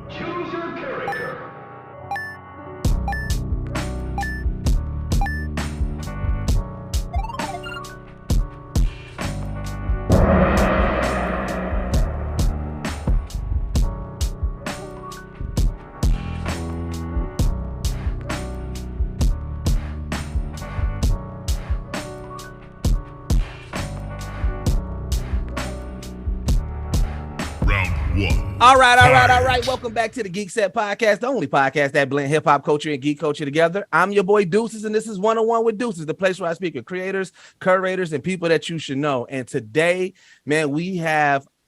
Choose your character. All right. Welcome back to the Geek Set Podcast, the only podcast that blend hip hop culture and geek culture together. I'm your boy Deuces, and this is 101 with Deuces, the place where I speak with creators, curators, and people that you should know. And today, man,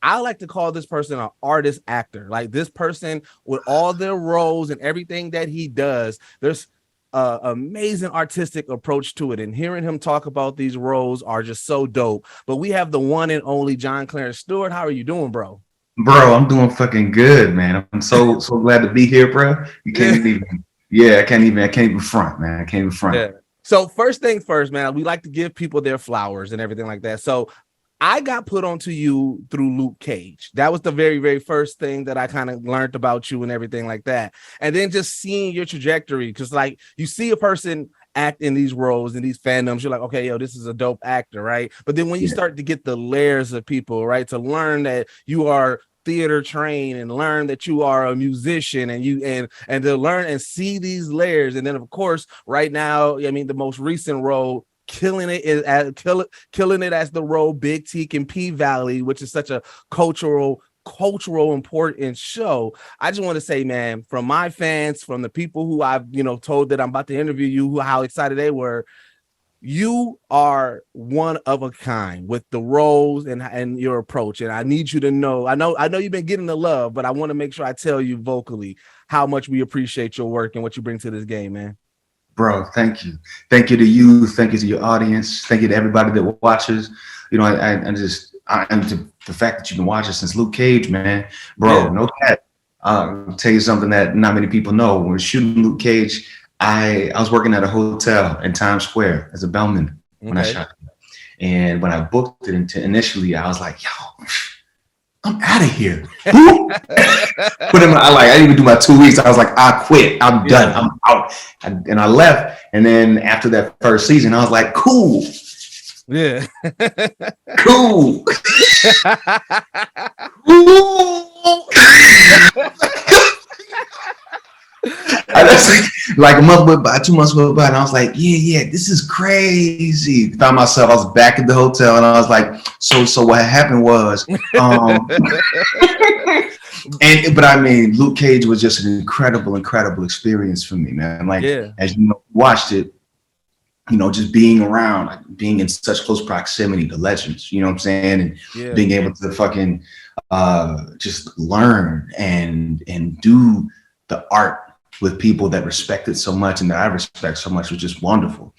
I like to call this person an artist actor. Like this person with all their roles and everything that he does, there's an amazing artistic approach to it. And hearing him talk about these roles are just so dope. But we have the one and only Clarence Stewart. How are you doing, bro? Bro, I'm doing fucking good, man. I'm so glad to be here, bro. You can't even, I can't even front, man. I can't even front. Yeah. So first things first, man, we like to give people their flowers and everything like that. So I got put onto you through Luke Cage. That was the very, very first thing that I kind of learned about you and everything like that. And then just seeing your trajectory, because like you see a person act in these roles and these fandoms, you're like, okay, yo, this is a dope actor, right? But then when you start to get the layers of people, right, to learn that you are theater trained and learn that you are a musician and to learn and see these layers, and then of course right now, I mean, the most recent role killing it as the role Big Teak in P-Valley, which is such a cultural important show. I just want to say, man, from my fans, from the people who I've told that I'm about to interview you, how excited they were, you are one of a kind with the roles and your approach. And I need you to know, I know you've been getting the love, but I want to make sure I tell you vocally how much we appreciate your work and what you bring to this game, man. Bro, thank you. Thank you to you. Thank you to your audience. Thank you to everybody that watches. And to the fact that you've been watching since Luke Cage, man, bro, no cat. I'll tell you something that not many people know. When we're shooting Luke Cage, I was working at a hotel in Times Square as a bellman when I shot it. And when I booked it initially, I was like, yo, I'm out of here. But I didn't even do my 2 weeks. I was like, I quit. I'm done. I'm out. And I left. And then after that first season, I was like, cool. Yeah. Cool. Like a month went by, 2 months went by, and I was like, yeah, this is crazy. Found myself, I was back at the hotel, and I was like, so what happened was, but I mean, Luke Cage was just an incredible experience for me, man. Like, as you know, watched it, just being around, like, being in such close proximity to legends, you know what I'm saying? And being able to fucking just learn and do the art with people that respect it so much and that I respect so much was just wonderful.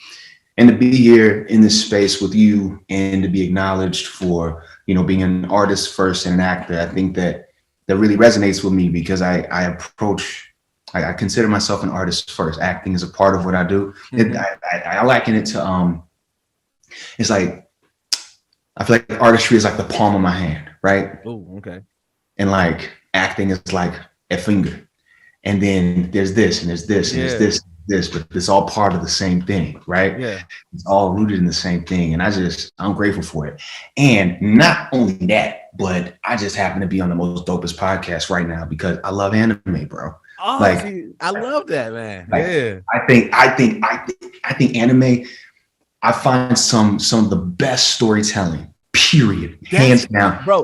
And to be here in this space with you and to be acknowledged for, being an artist first and an actor, I think that really resonates with me because I consider myself an artist first. Acting is a part of what I do. I liken it to, it's like, I feel like artistry is like the palm of my hand, right? Oh, okay. And like acting is like a finger. And then there's this and there's this and there's this, but it's all part of the same thing, right? Yeah. It's all rooted in the same thing. And I'm grateful for it. And not only that, but I just happen to be on the most dopest podcast right now because I love anime, bro. Oh, I love that, man. I think anime, I find some of the best storytelling. Period. Hands down, bro.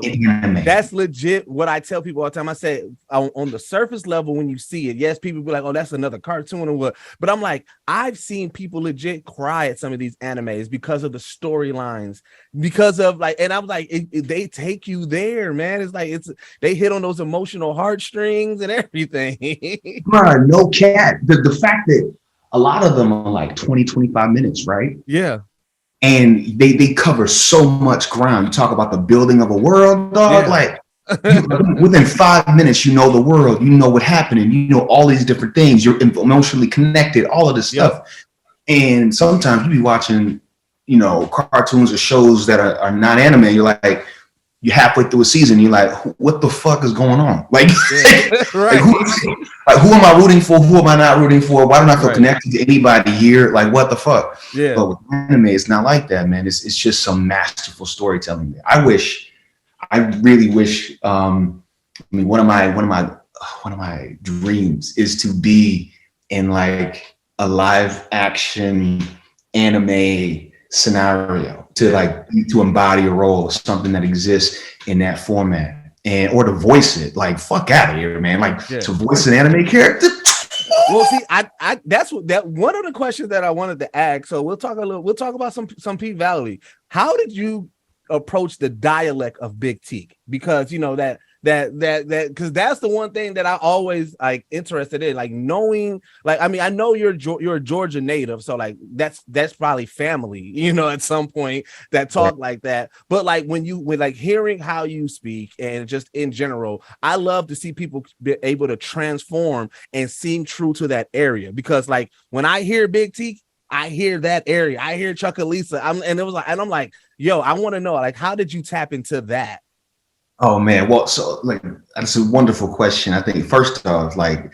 That's legit. What I tell people all the time, I say on the surface level, when you see it, yes, people be like, "Oh, that's another cartoon or what?" But I'm like, I've seen people legit cry at some of these animes because of the storylines, because of like, and I'm like, they take you there, man. It's like they hit on those emotional heartstrings and everything. Bro, no cat. The fact that a lot of them are like 20, 25 minutes, right? Yeah. And they cover so much ground. You talk about the building of a world, dog. Like within 5 minutes, you know the world, you know what happened, and you know all these different things. You're emotionally connected, all of this stuff. And sometimes you be watching, cartoons or shows that are not anime. You're like, you're halfway through a season, you're like, what the fuck is going on? Like, right. who am I rooting for? Who am I not rooting for? Why don't I feel connected to anybody here? Like, what the fuck? Yeah. But with anime, it's not like that, man. It's just some masterful storytelling. I really wish. I mean, one of my dreams is to be in like a live action anime scenario, to embody a role, something that exists in that format, or to voice it. Like, fuck out of here, man. Like, to voice an anime character. Well, see, that's one of the questions that I wanted to ask. So we'll talk about some P-Valley. How did you approach the dialect of Big Teak? Because you know that because that's the one thing that I always like interested in, like knowing, like, I mean, I know you're a Georgia native, so like that's probably family, you know, at some point that talk like that. But like when like hearing how you speak and just in general, I love to see people be able to transform and seem true to that area, because like when I hear Big Teak, I hear that area, I hear Chuckalisa, I'm like, yo, I want to know, like, how did you tap into that? Oh man, well, so like that's a wonderful question. I think first off, like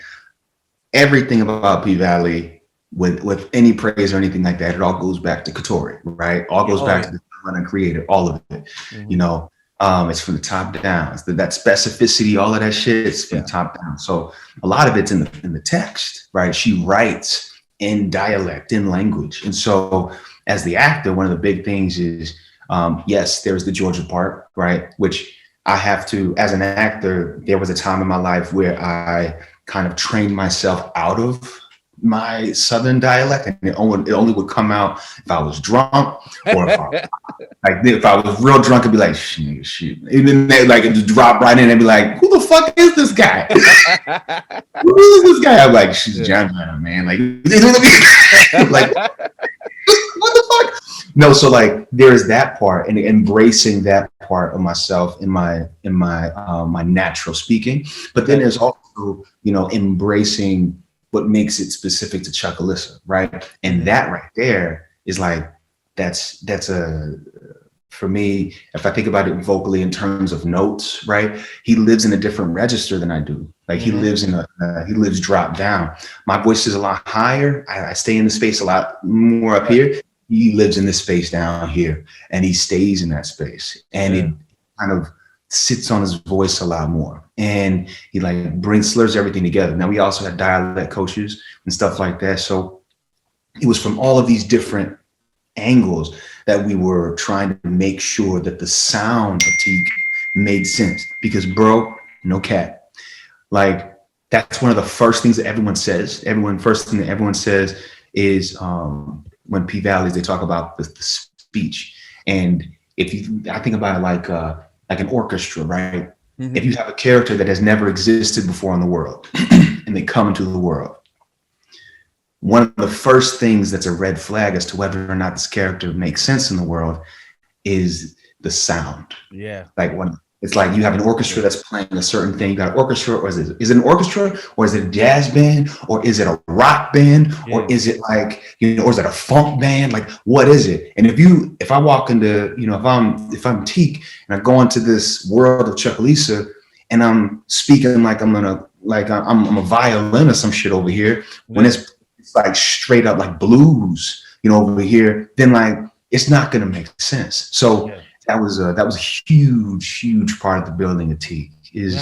everything about P-Valley, with any praise or anything like that, it all goes back to Katori, right? All goes back to the one creator, all of it. You know, it's from the top down. It's that specificity, all of that shit. It's from the top down. So a lot of it's in the text, right? She writes in dialect, in language, and so as the actor, one of the big things is, yes, there's the Georgia part, right? Which I have to, as an actor, there was a time in my life where I kind of trained myself out of my Southern dialect, and it only would come out if I was drunk, or if I was real drunk, I'd be like, shit. And then like it just drop right in and be like, who the fuck is this guy? Who is this guy? I'm like, she's John, man. Like, like, what the fuck? No, so like there's that part, and embracing that part of myself in my my natural speaking. But then there's also, you know, embracing what makes it specific to Chuckalissa, right? And that right there is like that's for me, if I think about it vocally in terms of notes, right? He lives in a different register than I do. Like he lives he lives drop down. My voice is a lot higher. I stay in the space a lot more up here. He lives in this space down here, and he stays in that space, and it kind of sits on his voice a lot more, and he like slurs everything together. Now we also had dialect coaches and stuff like that, so it was from all of these different angles that we were trying to make sure that the sound of Teak made sense. Because bro, no cat, like that's one of the first things that everyone says. First thing that everyone says is when P-Valleys, they talk about the speech. And I think about it like an orchestra, right? If you have a character that has never existed before in the world and they come into the world, one of the first things that's a red flag as to whether or not this character makes sense in the world is the sound. Yeah. Like when it's like you have an orchestra that's playing a certain thing. You got an orchestra, or is it an orchestra, or is it a jazz band, or is it a rock band, or is it like, you know, or is it a funk band? Like, what is it? And if I walk into, you know, if I'm Teak and I go into this world of Chuckalissa and I'm speaking like I'm a violin or some shit over here, when it's like straight up like blues, you know, over here, then like it's not gonna make sense. So that was a huge part of the building of Teak is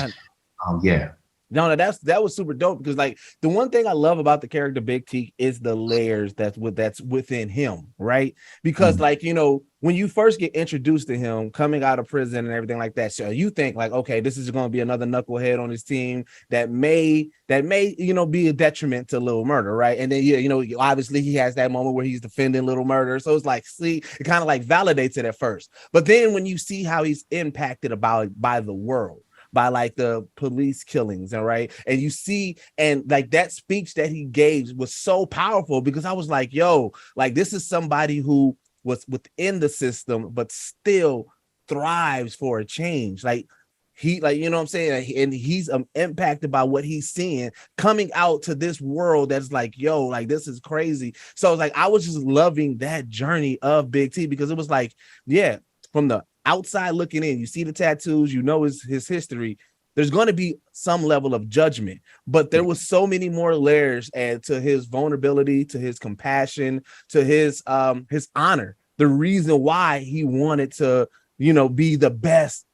No, that was super dope, because like the one thing I love about the character Big Teak is the layers that's within him, right? Because like, you know, when you first get introduced to him coming out of prison and everything like that, so you think like, okay, this is going to be another knucklehead on his team that may, you know, be a detriment to Little Murder, right? And then you know, obviously he has that moment where he's defending Little Murder, so it's like, see, it kind of like validates it at first, but then when you see how he's impacted by the world, by like the police killings, all right, and you see, and like that speech that he gave was so powerful, because I was like, yo, like this is somebody who was within the system but still thrives for a change. Like he, like, you know what I'm saying, and he's impacted by what he's seeing coming out to this world that's like, yo, like this is crazy. So it's like I was just loving that journey of Big T, because it was like, yeah, from the outside looking in, you see the tattoos, you know his history, there's going to be some level of judgment, but there was so many more layers and to his vulnerability, to his compassion, to his honor. The reason why he wanted to, you know, be the best,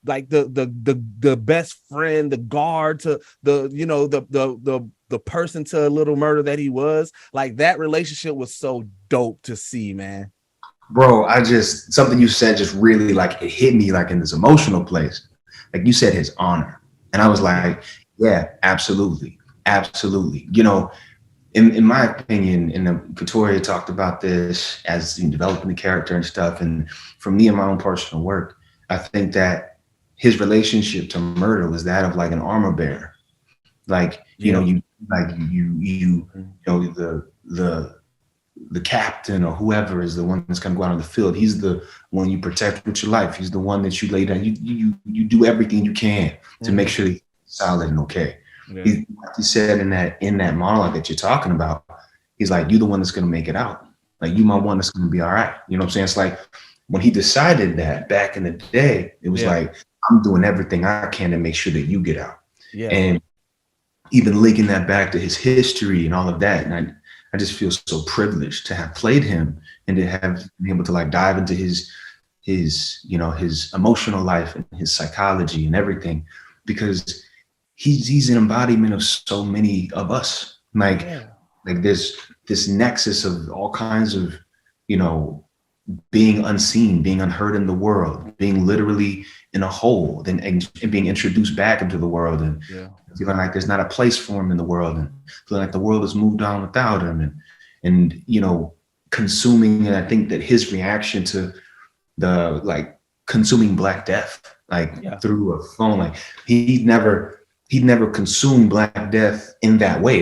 like the best friend, the guard to the, you know, the person to Little Murder that he was. Like that relationship was so dope to see, man. Bro, something you said just really like it hit me like in this emotional place. Like you said, his honor. And I was like, yeah, absolutely. Absolutely. You know, in my opinion, and Katori talked about this as in developing the character and stuff. And for me in my own personal work, I think that his relationship to Murder was that of like an armor bearer. Like, you know, you know, the captain or whoever is the one that's going to go out on the field. He's the one you protect with your life. He's the one that you lay down. You do everything you can to make sure he's solid and okay. Yeah. He said in that monologue that you're talking about, he's like, you're the one that's going to make it out. Like you my one that's going to be all right. You know what I'm saying? It's like when he decided that back in the day, it was like, I'm doing everything I can to make sure that you get out. Yeah. And even linking that back to his history and all of that. And I just feel so privileged to have played him and to have been able to like dive into his, you know, his emotional life and his psychology and everything, because he's an embodiment of so many of us. Like this nexus of all kinds of, you know, being unseen, being unheard in the world, being literally in a hole, and being introduced back into the world, and feeling like there's not a place for him in the world, and feeling like the world has moved on without him, and you know, consuming. And I think that his reaction to the like consuming Black Death, like through a phone, like he'd never consumed Black Death in that way.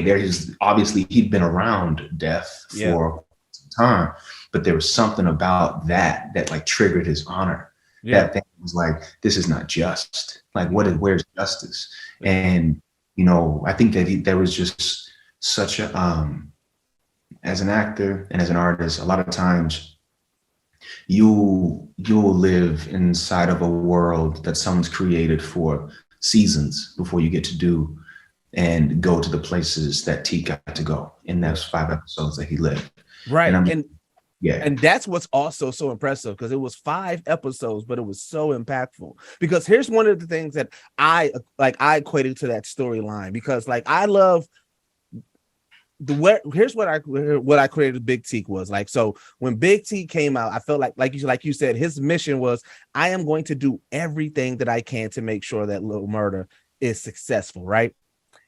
Obviously he'd been around death for some time, but there was something about that like triggered his honor. That thing was like, this is not just. Like, where's justice? And you know, I think that there was just such a as an actor and as an artist, a lot of times you'll live inside of a world that someone's created for seasons before you get to do and go to the places that Teak got to go in those 5 episodes that he lived. Right. And that's what's also so impressive, because it was 5 episodes, but it was so impactful. Because here's one of the things that I equated to that storyline, because like I love here's what I created Big Teak was like. So when Big Teak came out, I felt like you said, his mission was, I am going to do everything that I can to make sure that Little Murder is successful, right?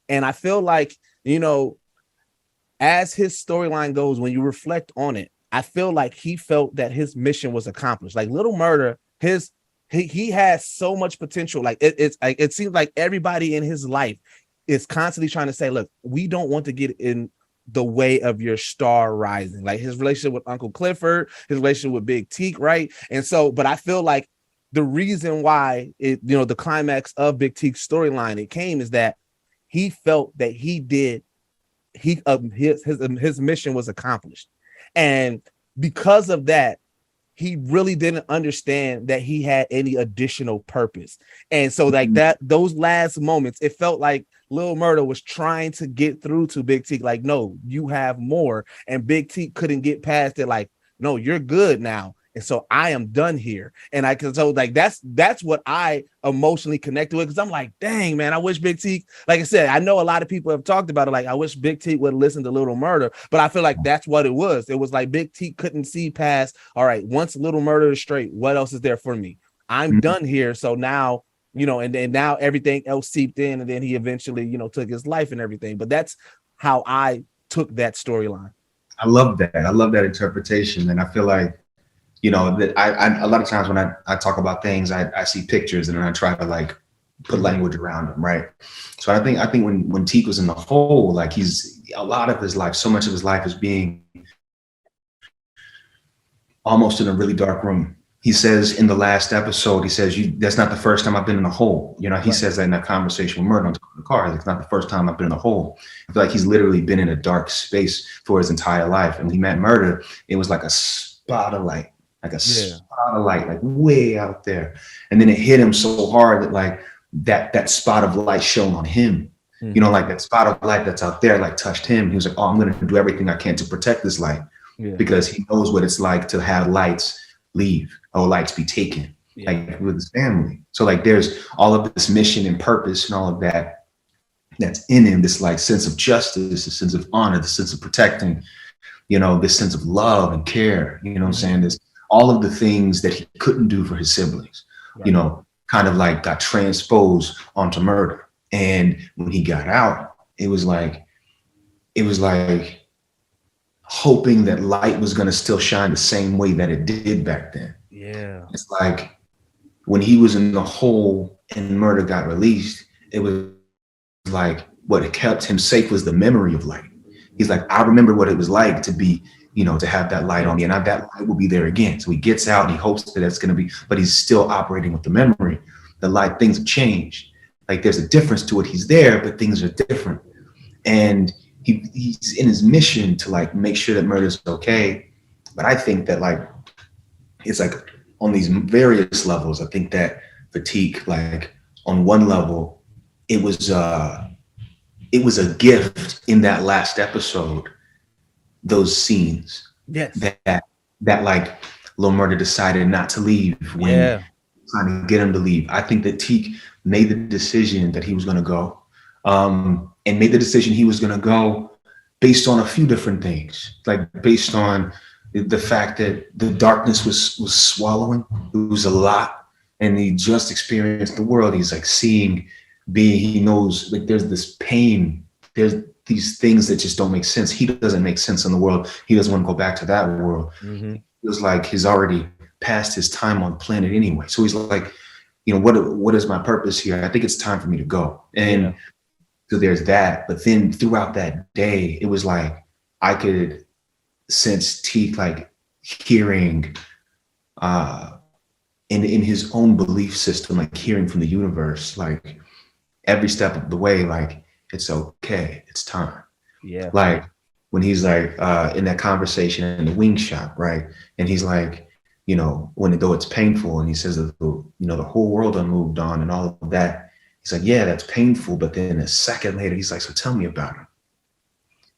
And I feel like, you know, as his storyline goes, when you reflect on it, I feel like he felt that his mission was accomplished. Like Little Murder, he has so much potential. Like it seems like everybody in his life is constantly trying to say, look, we don't want to get in the way of your star rising. Like his relationship with Uncle Clifford, his relationship with Big Teak, right? And so, but I feel like the reason why it, you know, the climax of Big Teak's storyline, it came, is that he felt that his mission was accomplished. And because of that, he really didn't understand that he had any additional purpose. And so like those last moments, it felt like Little Murder was trying to get through to Big Teak, like, no, you have more. And Big Teak couldn't get past it, like, no, you're good now. And so I am done here. And that's what I emotionally connected with, because I'm like, dang, man, I wish Big Teak, like I said, I know a lot of people have talked about it, like, I wish Big Teak would listen to Little Murder, but I feel like that's what it was. It was like Big Teak couldn't see past, all right, once Little Murder is straight, what else is there for me? I'm done here. So now, you know, and now everything else seeped in, and then he eventually, you know, took his life and everything. But that's how I took that storyline. I love that. I love that interpretation. And I feel like, you know, that I a lot of times when I talk about things, I see pictures and then I try to like put language around them, right? So I think when Teak was in the hole, like he's a lot of his life, so much of his life is being almost in a really dark room. He says in the last episode, he says, that's not the first time I've been in a hole. You know, he says that in that conversation with Murder on top of the car. It's not the first time I've been in a hole. I feel like he's literally been in a dark space for his entire life. And when he met Murder, it was like a spot of like like a spot of light, like way out there. And then it hit him so hard that like that spot of light shone on him. You know, like that spot of light that's out there, like touched him. He was like, oh, I'm going to do everything I can to protect this light because he knows what it's like to have lights leave or lights be taken, like with his family. So like there's all of this mission and purpose and all of that that's in him, this like sense of justice, this sense of honor, the sense of protecting, you know, this sense of love and care, you know what I'm saying? This all of the things that he couldn't do for his siblings, you know, kind of like got transposed onto murder. And when he got out, it was like hoping that light was going to still shine the same way that it did back then. Yeah. It's like when he was in the hole and murder got released, it was like what kept him safe was the memory of light. He's like, I remember what it was like to be, you know, to have that light on me, and that light will be there again. So he gets out and he hopes that it's going to be, but he's still operating with the memory. The light, things have changed. Like there's a difference to it. He's there, but things are different. And he's in his mission to like make sure that murder's okay. But I think that like, it's like on these various levels, I think that fatigue, like on one level, it was a gift in that last episode, those scenes that like Lil Murder decided not to leave when trying to get him to leave. I think that Teak made the decision that he was going to go, and made the decision he was going to go based on a few different things, like based on the fact that the darkness was swallowing. It was a lot, and he just experienced the world. He's like he knows like there's this pain, there's these things that just don't make sense. He doesn't make sense in the world. He doesn't want to go back to that world. It was like he's already past his time on the planet anyway. So he's like, you know, what is my purpose here? I think it's time for me to go. And so there's that. But then throughout that day, it was like I could sense Teak like hearing in his own belief system, like hearing from the universe, like every step of the way, like it's okay, it's time. Yeah. Like when he's like in that conversation in the wing shop, right? And he's like, you know, though it's painful, and he says that you know the whole world done moved on and all of that. He's like, yeah, that's painful. But then a second later, he's like, so tell me about him.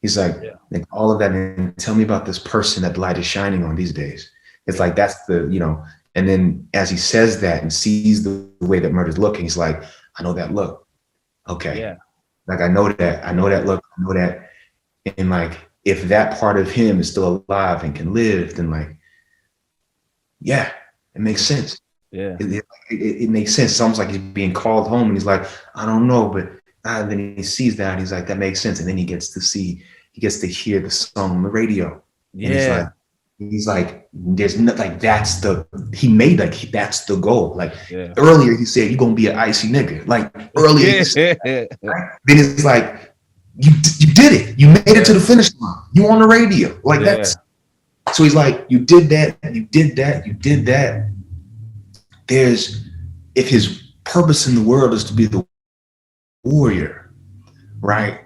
He's like all of that, and tell me about this person that the light is shining on these days. It's like that's the, you know. And then as he says that and sees the way that Murder's looking, he's like, I know that look. Okay. Yeah. Like I know that look, I know that. And like if that part of him is still alive and can live, then like, yeah, it makes sense. Yeah, it makes sense. It's almost like he's being called home, and he's like, I don't know, but then he sees that, and he's like, that makes sense. And then he gets to hear the song on the radio. Yeah, and he's like, there's not like that's the goal. Like earlier he said, you're gonna be an icy nigga. Like earlier, he said that, right? Then it's like you did it. You made it to the finish line. You on the radio. Like that's. So he's like, you did that, you did that, you did that. If his purpose in the world is to be the warrior, right?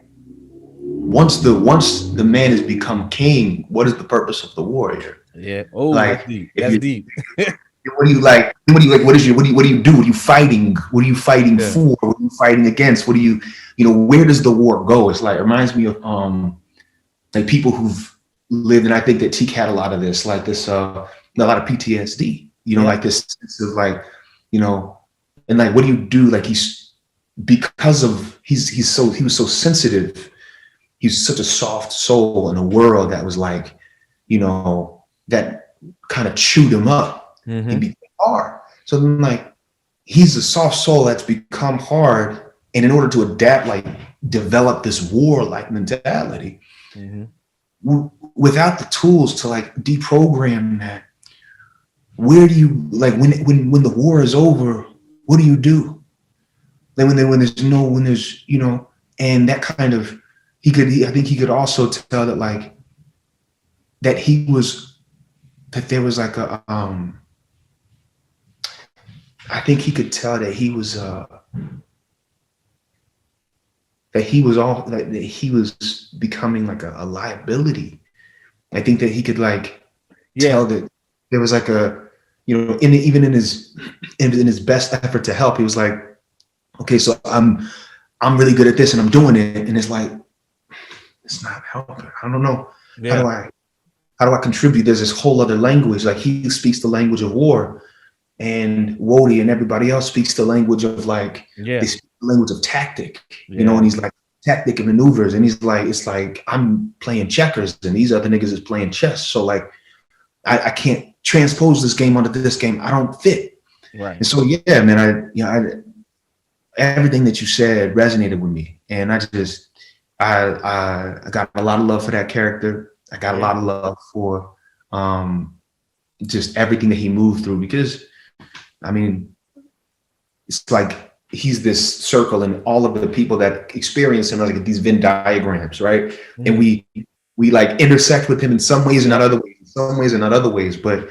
Once the man has become king, what is the purpose of the warrior? Yeah. Oh, like, that's deep. What do you like? What do you like? What do you do? What are you fighting? What are you fighting for? What are you fighting against? What do you where does the war go? It's like, it reminds me of like people who've lived, and I think that Teak had a lot of this, like this, a lot of PTSD, like this sense of like, and like, what do you do? Like he was so sensitive. He's such a soft soul in a world that was like, that kind of chewed him up and became hard. So then like, he's a soft soul that's become hard. And in order to adapt, like develop this warlike mentality, without the tools to like deprogram that, where do you, like when the war is over, what do you do? Like when there's and that kind of, I think he could also tell that like, that there was like a, I think he could tell that he was becoming like a liability. I think that he could like tell that there was like a, you know, even in his best effort to help, he was like, okay, so I'm really good at this and I'm doing it, and it's like, it's not helping. I don't know. Yeah. How do I contribute? There's this whole other language. Like, he speaks the language of war, and Wody and everybody else speaks the language of like, they speak the language of tactic, you know, and he's like, tactic and maneuvers, and he's like, it's like I'm playing checkers and these other niggas is playing chess. So like, I can't transpose this game onto this game. I don't fit. Right. And so yeah, man, everything that you said resonated with me, and I got a lot of love for that character. I got a lot of love for just everything that he moved through, because I mean, it's like he's this circle, and all of the people that experience him are like these Venn diagrams, right? Mm-hmm. And we like intersect with him in some ways and not other ways, in some ways and not other ways. But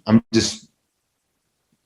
I'm just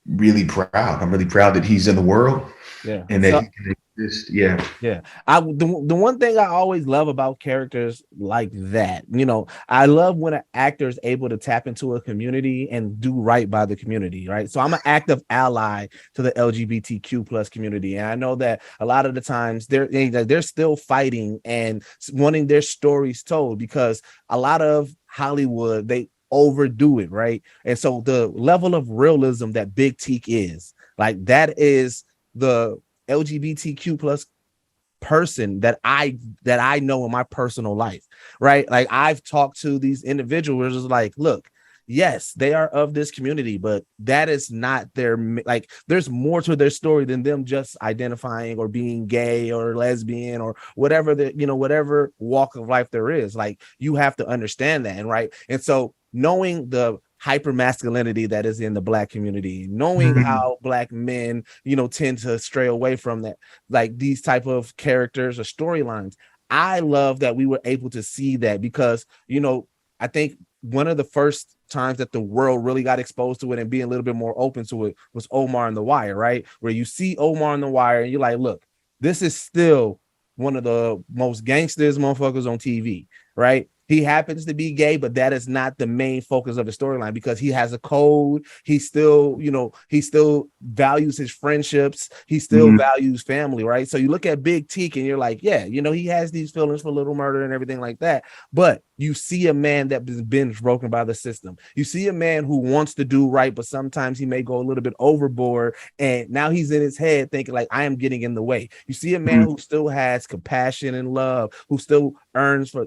really proud. I'm really proud that he's in the world. Yeah. And that he can exist. Yeah. Yeah. The one thing I always love about characters like that, you know, I love when an actor is able to tap into a community and do right by the community, right? So I'm an active ally to the LGBTQ plus community. And I know that a lot of the times they're still fighting and wanting their stories told, because a lot of Hollywood, they overdo it, right? And so the level of realism that Big Teak is, like, that is the LGBTQ plus person that I know in my personal life, right? Like, I've talked to these individuals like, look, yes, they are of this community, but that is not their, like, there's more to their story than them just identifying or being gay or lesbian or whatever whatever walk of life there is. Like, you have to understand that, right? And so knowing the hyper masculinity that is in the Black community, knowing how Black men, tend to stray away from that, like these type of characters or storylines. I love that we were able to see that, because, I think one of the first times that the world really got exposed to it and being a little bit more open to it was Omar and the Wire, right? Where you see Omar and the Wire and you're like, look, this is still one of the most gangsters motherfuckers on TV, right? He happens to be gay, but that is not the main focus of the storyline, because he has a code. He still, he still values his friendships. He still values family, right? So you look at Big Teak and you're like, yeah, he has these feelings for Little Murder and everything like that. But you see a man that has been broken by the system. You see a man who wants to do right, but sometimes he may go a little bit overboard. And now he's in his head thinking like, I am getting in the way. You see a man who still has compassion and love, who still yearns for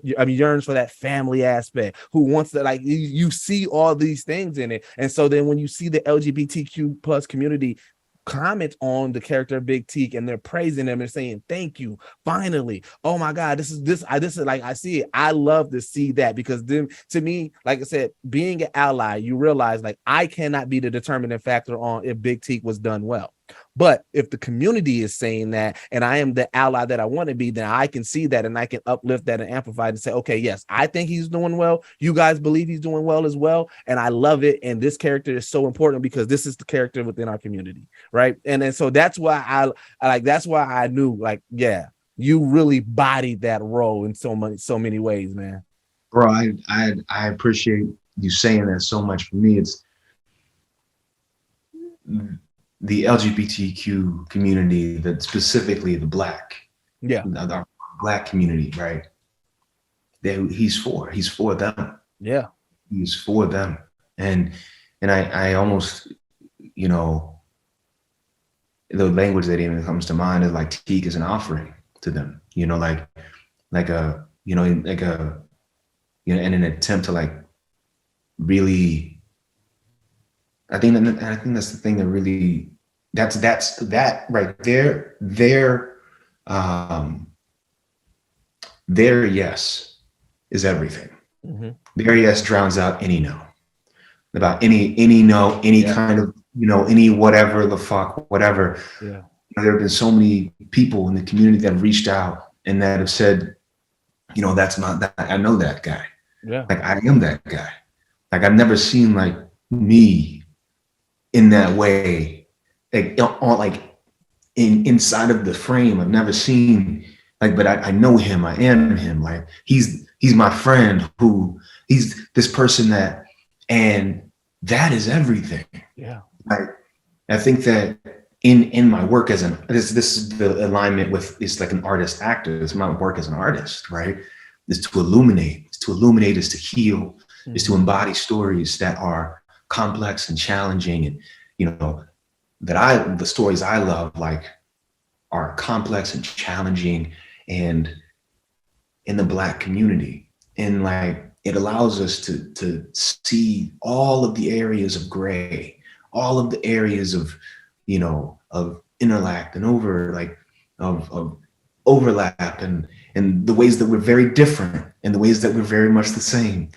that family aspect, who wants to, like, you see all these things in it. And so then when you see the LGBTQ plus community comment on the character of Big Teak and they're praising him and saying, thank you, finally, oh my God, this is like, I see it. I love to see that, because then, to me, like I said, being an ally, you realize, like, I cannot be the determining factor on if Big Teak was done well. But if the community is saying that, and I am the ally that I want to be, then I can see that and I can uplift that and amplify it and say, okay, yes, I think he's doing well. You guys believe he's doing well as well. And I love it. And this character is so important because this is the character within our community. Right. And then so that's why that's why I knew, like, yeah, you really bodied that role in so many ways, man. Bro, I appreciate you saying that so much. For me, it's the LGBTQ community, that specifically the Black, the Black community, right? He's for them. Yeah, he's for them, and I almost, the language that even comes to mind is like Teak is an offering to them, in an attempt to, like, really. I think that's the thing that really, that's that right there. Their yes is everything. Their yes drowns out any no. About any no, any kind of, any whatever the fuck, whatever. Yeah. There have been so many people in the community that have reached out and that have said, that's not that. I know that guy. Yeah. Like, I am that guy. Like, I've never seen, like, me in that way, inside of the frame. I've never seen, like, but I know him. I am him. Like, he's my friend, who he's this person that, and that is everything. Yeah. I think that in my work as this is the alignment with, it's like an artist actor. It's my work as an artist, right? Is to illuminate, is to heal, is to embody stories that are complex and challenging. And, you know, the stories I love, like, are complex and challenging and in the Black community. And like, it allows us to see all of the areas of gray, all of the areas of, you know, of interlact and of overlap, and the ways that we're very different and the ways that we're very much the same,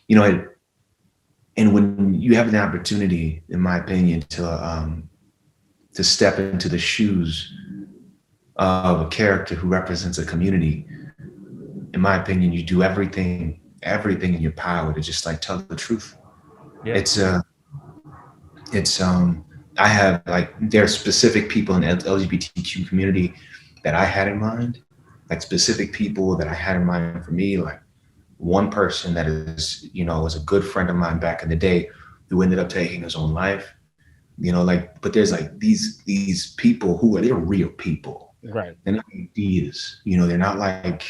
you know. And when you have an opportunity, in my opinion, to step into the shoes of a character who represents a community, in my opinion, you do everything in your power to just like tell the truth. Yeah. I have, like, there are specific people in the LGBTQ community that I had in mind, like specific people that I had in mind for me, like one person that is, you know, was a good friend of mine back in the day who ended up taking his own life, you know, like, but there's like these people they're real people. Right. They're not ideas, you know, they're not like,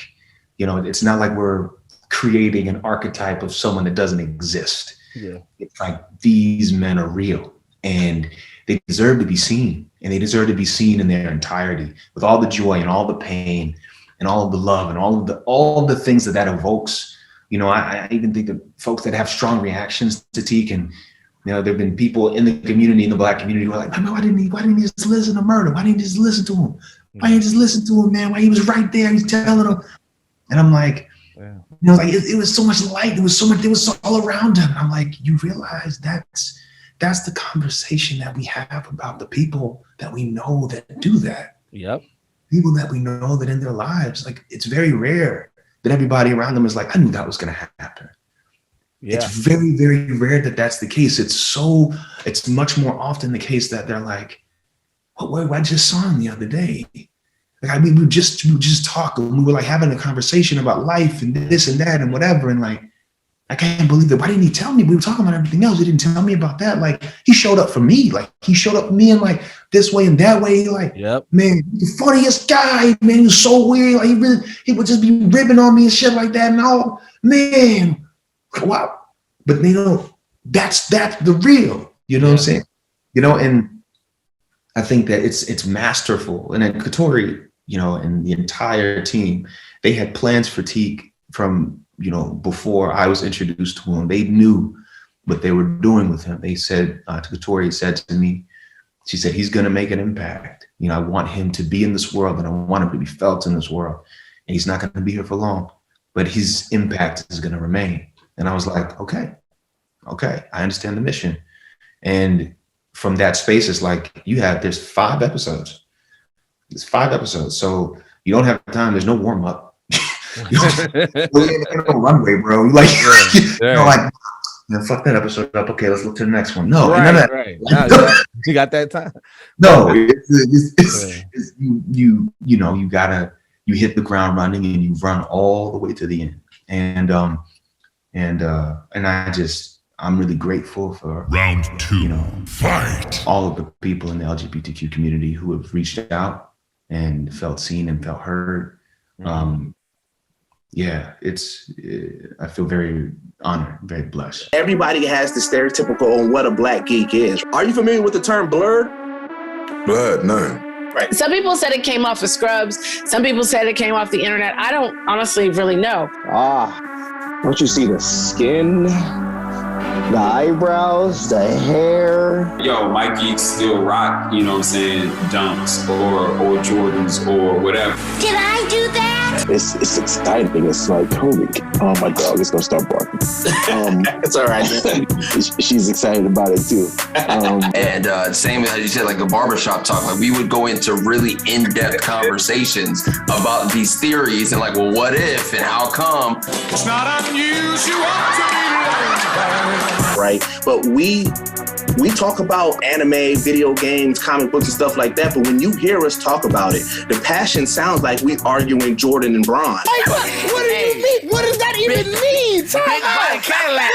you know, it's not like we're creating an archetype of someone that doesn't exist. Yeah. It's like, these men are real and they deserve to be seen, and they deserve to be seen in their entirety, with all the joy and all the pain and all of the love and all of the things that evokes. You know, I even think that folks that have strong reactions to Teak, and, you know, there've been people in the community, in the Black community, who are like, man, why didn't he just listen to Murder? Why didn't he just listen to him? Why didn't he just listen to him, man? Why he was right there, he's telling him. And I'm like, yeah. You know, like, it was so much light, it was all around him. And I'm like, you realize that's the conversation that we have about the people that we know that do that. Yep. People that we know that in their lives, like, it's very rare that everybody around them is like, I knew that was going to happen. Yeah. It's very, very rare that that's the case. It's much more often the case that they're like, oh, I just saw him the other day. Like, I mean, we just talked, and we were like having a conversation about life and this and that and whatever. And like, I can't believe that. Why didn't he tell me? We were talking about everything else. He didn't tell me about that. Like, he showed up for me. Like, he showed up for me in like this way and that way. Like, yep. Man, the funniest guy, man. He was so weird. Like, he would just be ribbing on me and shit like that. And all, man, wow. But, you know, that's the real, you know what I'm saying? You know, and I think that it's masterful. And then Katori, you know, and the entire team, they had plans for Teak from, you know, before I was introduced to him. They knew what they were doing with him. They said, Katori said to me, she said, he's going to make an impact. You know, I want him to be in this world, and I want him to be felt in this world. And he's not going to be here for long, but his impact is going to remain. And I was like, okay, I understand the mission. And from that space, it's like, there's 5 episodes. There's 5 episodes. So you don't have time. There's no warm up. No runway, bro. Like, you know, like, fuck that episode up. Okay, let's look to the next one. No, right. No, you got that time. No, it's you know, you hit the ground running and you run all the way to the end. And I'm really grateful for round 2. You know, fight. All of the people in the LGBTQ community who have reached out and felt seen and felt heard. Mm-hmm. I feel very honored, very blessed. Everybody has the stereotypical on what a Black geek is. Are you familiar with the term Blerd? Blerd, no. Right. Some people said it came off of Scrubs. Some people said it came off the internet. I don't honestly really know. Don't you see the skin? The eyebrows, the hair. Yo, white geeks still rock, you know what I'm saying, Dunks or Jordans or whatever. Did I do that? It's exciting. It's like, holy, oh, my dog is gonna start barking. It's all right. She's excited about it too. And same as you said, like a barbershop talk, like we would go into really in-depth conversations about these theories and like, well, what if and how come? It's not unusual to be loved. Right, but we We talk about anime, video games, comic books, and stuff like that, but when you hear us talk about it, the passion sounds like we arguing Jordan and Bron. What do you mean? What does that even mean? What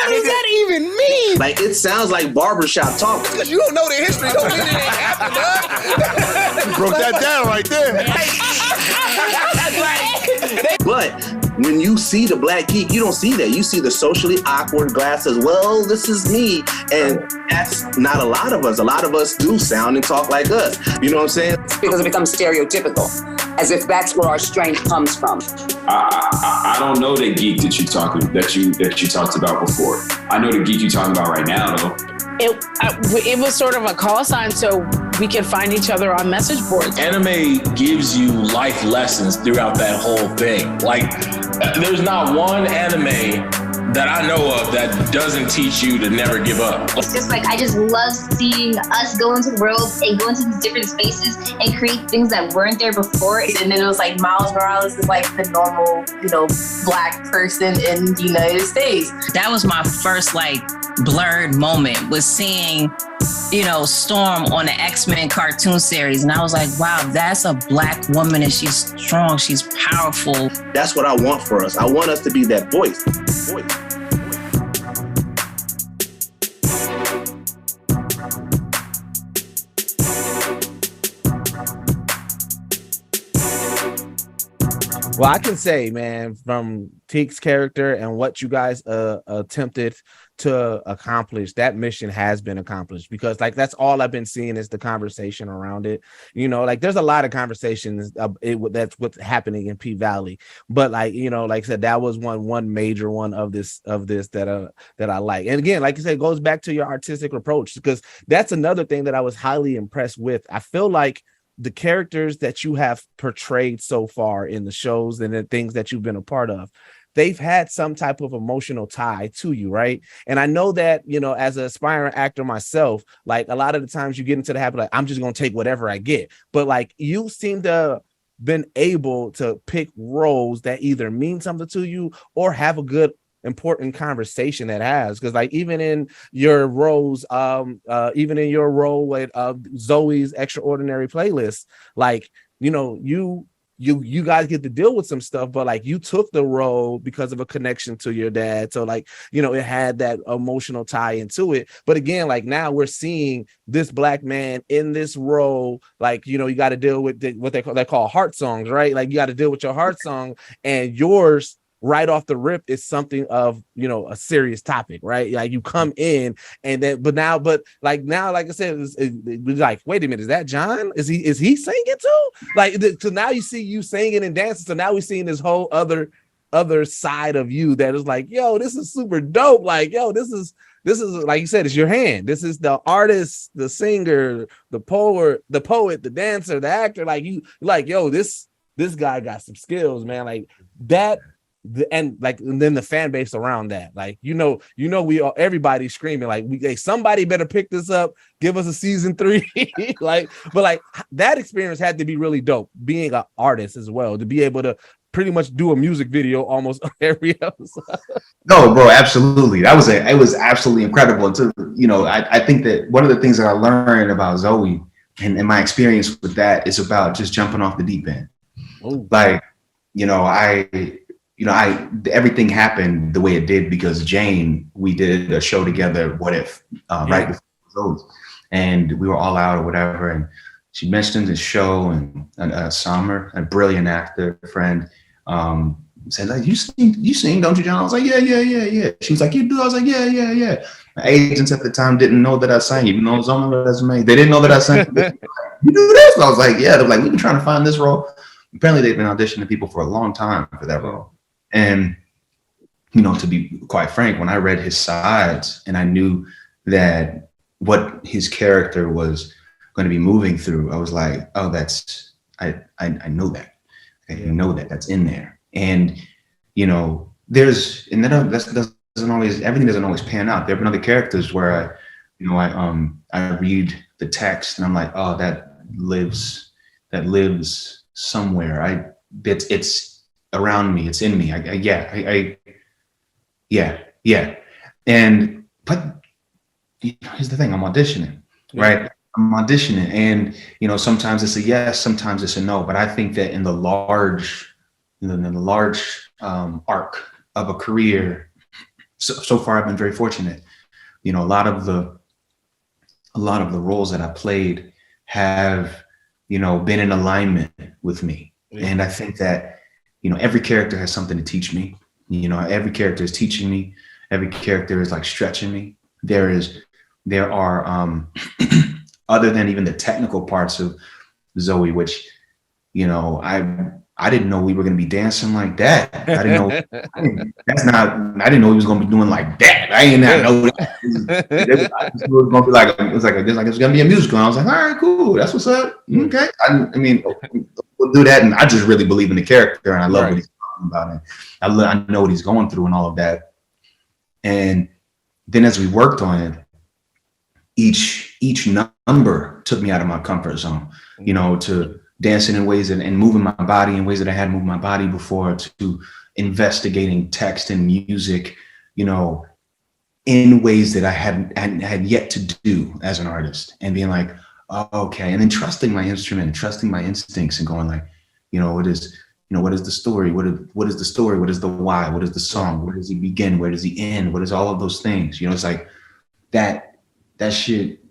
does that even mean? Like, it sounds like barbershop talk. Because you don't know the history, don't mean it ain't happened, dog. You broke that down right there. But when you see the Black Geek, you don't see that. You see the socially awkward glasses. Well, this is me. And that's not a lot of us. A lot of us do sound and talk like us. You know what I'm saying? Because it becomes stereotypical, as if that's where our strength comes from. I don't know the geek that you talked about before. I know the geek you're talking about right now, though. It was sort of a call sign so we could find each other on message boards. Anime gives you life lessons throughout that whole thing. Like, there's not one anime that I know of that doesn't teach you to never give up. It's just like, I just love seeing us go into the world and go into these different spaces and create things that weren't there before. And then it was like Miles Morales is like the normal, Black person in the United States. That was my first Blerd moment, was seeing, Storm on the X-Men cartoon series. And I was like, wow, that's a Black woman and she's strong, she's powerful. That's what I want for us. I want us to be that voice. Well, I can say, man, from Teak's character and what you guys attempted to accomplish, that mission has been accomplished, because that's all I've been seeing is the conversation around it. There's a lot of conversations that's what's happening in P Valley, but like I said, that was one major one of this that I like. And again, like you said, it goes back to your artistic approach, because that's another thing that I was highly impressed with. I feel like the characters that you have portrayed so far in the shows and the things that you've been a part of, they've had some type of emotional tie to you, right? And I know that, as an aspiring actor myself, a lot of the times you get into the habit, I'm just going to take whatever I get. But you seem to been able to pick roles that either mean something to you or have a good important conversation that has, because even in your roles, even in your role with Zoe's Extraordinary Playlist, you guys get to deal with some stuff, but you took the role because of a connection to your dad, so it had that emotional tie into it. But again, now we're seeing this Black man in this role, you got to deal with what they call heart songs, right? You got to deal with your heart song, and yours right off the rip is something of a serious topic, right? You come in and then now like I said, it's wait a minute, is that John? Is he singing too? So now you see you singing and dancing, so now we're seeing this whole other side of you that is this is super dope. This is like you said, it's your hand. This is the artist, the singer, the poet, the dancer, the actor. This guy got some skills, man. That. And then the fan base around that, we all, everybody screaming somebody better pick this up, give us a season 3. But that experience had to be really dope, being an artist as well, to be able to pretty much do a music video almost every episode. No, bro, absolutely. It was absolutely incredible. I think that one of the things that I learned about Zoe and my experience with that is about just jumping off the deep end. Ooh. Everything happened the way it did because Jane, we did a show together, What If, right before those, and we were all out or whatever. And she mentioned the show, and Summer, a brilliant actor friend, said, you sing, don't you, John? I was like, yeah. She was like, you do? I was like, yeah. My agents at the time didn't know that I sang, even though it was on my resume. They didn't know that I sang. You do this? And I was like, yeah. They're like, we've been trying to find this role. Apparently, they've been auditioning people for a long time for that role. And, to be quite frank, when I read his sides and I knew that what his character was going to be moving through, I was like, oh, I know that. I know that that's in there. And, that doesn't always, everything doesn't always pan out. There have been other characters where I read the text and I'm like, oh, that lives somewhere. It's around me, it's in me. Yeah. And but here's the thing, I'm auditioning, right? I'm auditioning, and sometimes it's a yes, sometimes it's a no. But I think that in the large, arc of a career, so far I've been very fortunate. A lot of the roles that I played have, been in alignment with me, and I think that every character has something to teach me. Every character is teaching me. Every character is like stretching me. There are other than even the technical parts of Zoe, which, I didn't know we were going to be dancing like that. I didn't know I didn't know he was going to be doing like that. I did not know that. It was going to be like, it was going to be a musical. And I was like, all right, cool. That's what's up. Okay. I mean, we'll do that. And I just really believe in the character, and I love what he's talking about. And I know what he's going through and all of that. And then as we worked on it, each number took me out of my comfort zone, to dancing in ways and moving my body in ways that I hadn't moved my body before, to investigating text and music, in ways that I hadn't had yet to do as an artist, and being like, oh, okay. And then trusting my instrument, trusting my instincts, and going like, what is the story? What is the story? What is the why? What is the song? Where does he begin? Where does he end? What is all of those things? It's like that shit.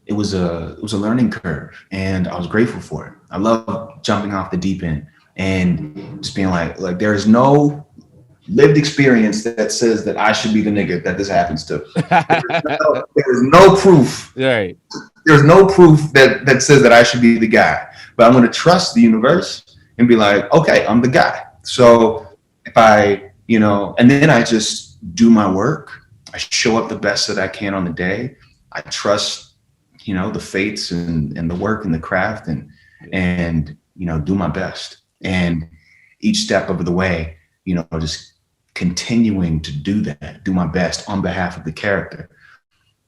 It was a learning curve, and I was grateful for it. I love jumping off the deep end and just being like there is no lived experience that says that I should be the nigga that this happens to. There is no proof. Right. There's no proof that says that I should be the guy. But I'm going to trust the universe and be like, okay, I'm the guy. So if I, and then I just do my work. I show up the best that I can on the day. I trust, the fates and the work and the craft and do my best. And each step of the way, just continuing to do that, do my best on behalf of the character.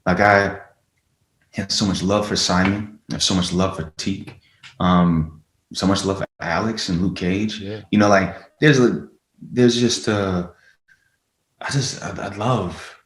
Like I have so much love for Simon. I have so much love for Teak. So much love for Alex and Luke Cage. Yeah. There's just I love.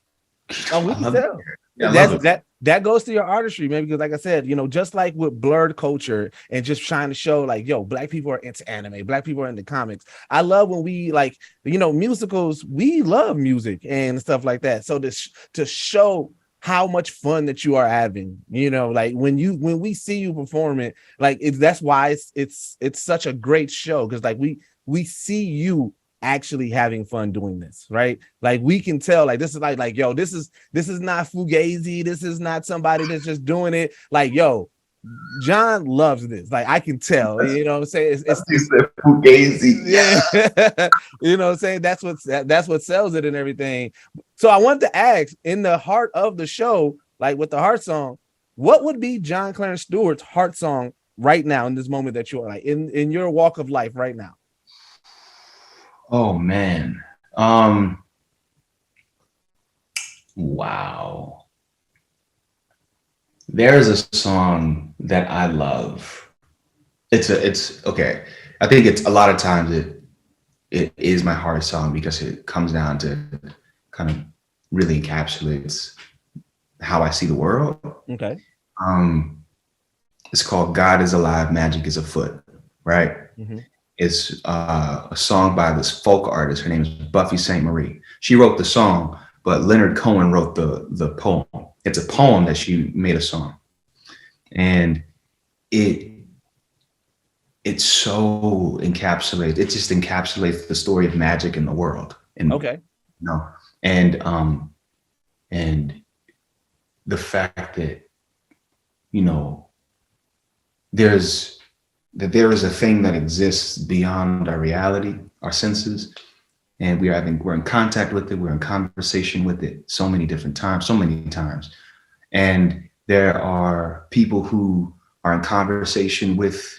Oh, we can tell. Yeah, that goes to your artistry, man. Because like I said, just like with Blerd culture and just trying to show like, black people are into anime, black people are into comics. I love when we like, musicals. We love music and stuff like that. So to show how much fun that you are having, like when we see you perform it, like that's why it's such a great show, because like we see you actually having fun doing this, right? Like we can tell, like this is like this is not fugazi. This is not somebody that's just doing it. Like John loves this. Like I can tell. What I'm saying? It's fugazi. Yeah. What I'm saying? That's what sells it and everything. So I wanted to ask, in the heart of the show, like with the heart song, what would be John Clarence Stewart's heart song right now in this moment that you are like in your walk of life right now? Oh man. Wow. There's a song that I love. It's okay. I think it's a lot of times it is my heart song because it comes down to kind of really encapsulates how I see the world. Okay. It's called God is Alive, Magic is Afoot, right? Mm-hmm. It's a song by this folk artist. Her name is Buffy St. Marie. She wrote the song, but Leonard Cohen wrote the poem. It's a poem that she made a song. And it so encapsulates, it just encapsulates the story of magic in the world. And, okay. And the fact that, there is a thing that exists beyond our reality, our senses, and we're in contact with it, we're in conversation with it so many times. And there are people who are in conversation with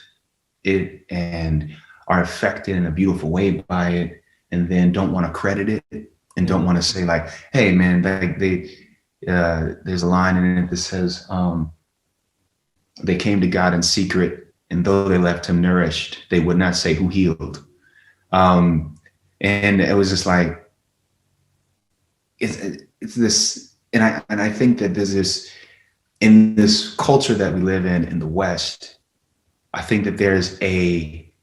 it and are affected in a beautiful way by it, and then don't want to credit it and don't want to say like, hey man, like there's a line in it that says, they came to God in secret, and though they left him nourished, they would not say who healed. And it was just like, it's this I think that there's this, in this culture that we live in the West, I think that we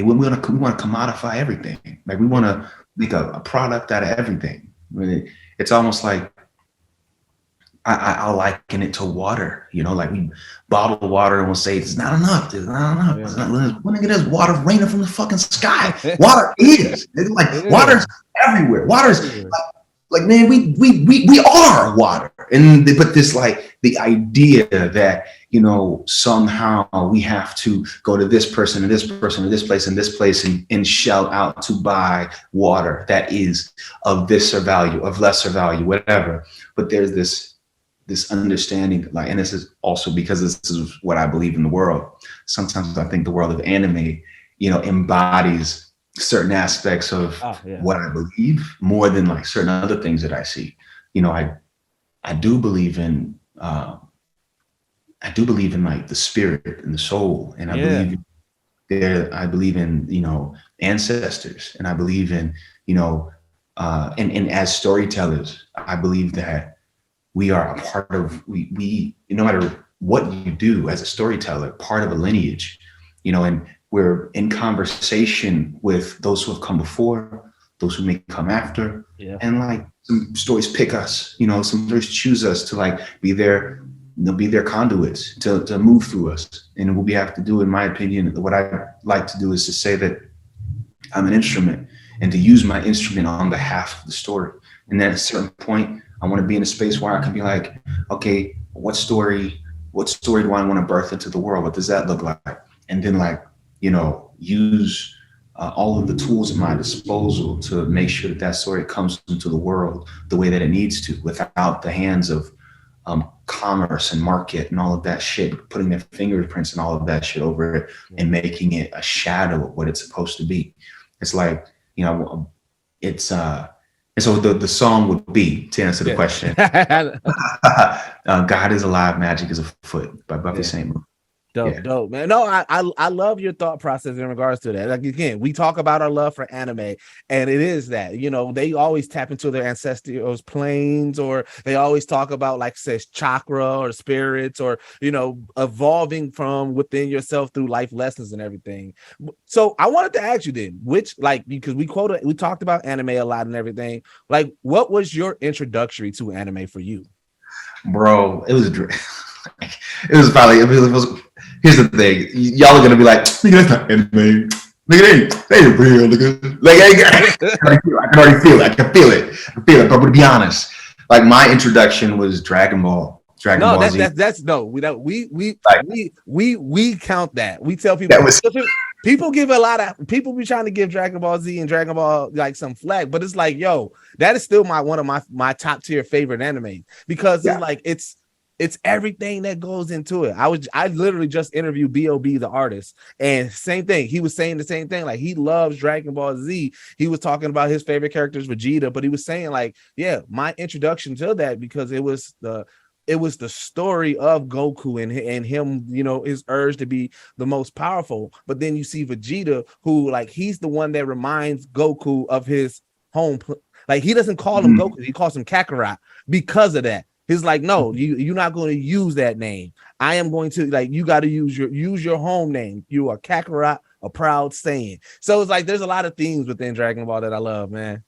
want to commodify everything. Like we want to make a product out of everything. I mean, it's almost like I'll liken it to water, you know, like we bottle water and we'll say it's not enough. It's not enough. Yeah. It's not, when there's water raining from the fucking sky. Water is. It's like water's everywhere. Water's like man, we are water. And they put this like the idea that, you know, somehow we have to go to this person and this person and this place and shell out to buy water that is of this value, of lesser value, whatever. But there's this understanding, like, and this is also because this is what I believe in the world. Sometimes I think the world of anime, you know, embodies certain aspects of what I believe more than like certain other things that I see. You know, I do believe in like the spirit and the soul, and I believe in, you know, ancestors, and I believe in, you know, and as storytellers, I believe that we are a part of, we no matter what you do as a storyteller, part of a lineage, you know, and we're in conversation with those who have come before, those who may come after, and like some stories pick us, you know, some stories choose us to like be their conduits to move through us. And what we have to do, in my opinion, what I like to do is to say that I'm an instrument and to use my instrument on behalf of the story. And then at a certain point, I want to be in a space where I can be like, okay, what story do I want to birth into the world? What does that look like? And then like, you know, use all of the tools at my disposal to make sure that that story comes into the world the way that it needs to, without the hands of commerce and market and all of that shit, putting their fingerprints and all of that shit over it and making it a shadow of what it's supposed to be. It's like, you know, it's and so the song would be, to answer the question, God is alive, magic is afoot by Buffy St. Dope, man. No, I love your thought process in regards to that. Like, again, we talk about our love for anime, and it is that, you know, they always tap into their ancestral planes, or they always talk about, like, says chakra or spirits, or, you know, evolving from within yourself through life lessons and everything. So I wanted to ask you then, which, like, because we talked about anime a lot and everything. Like, what was your introductory to anime for you? Bro, it was here's the thing. Y'all are gonna be like, nigga, that's not anime. Nigga, they ain't real, nigga. Like, I can already feel it. I can feel it. But to be honest, like, my introduction was Dragon Ball Z. We count that. We tell people people give a lot of people be trying to give Dragon Ball Z and Dragon Ball like some flack, but it's like, yo, that is still one of my top tier favorite anime, because it's like it's everything that goes into it. I literally just interviewed B.O.B, the artist, and same thing. He was saying the same thing. Like, he loves Dragon Ball Z. He was talking about his favorite characters, Vegeta, but he was saying, like, yeah, my introduction to that, because it was the story of Goku and him, you know, his urge to be the most powerful. But then you see Vegeta, who, like, he's the one that reminds Goku of his home. Like, he doesn't call him Goku, he calls him Kakarot because of that. He's like, no, you're not going to use that name. I am going to, like, you got to use your home name. You are Kakarot, a proud Saiyan. So it's like, there's a lot of themes within Dragon Ball that I love, man.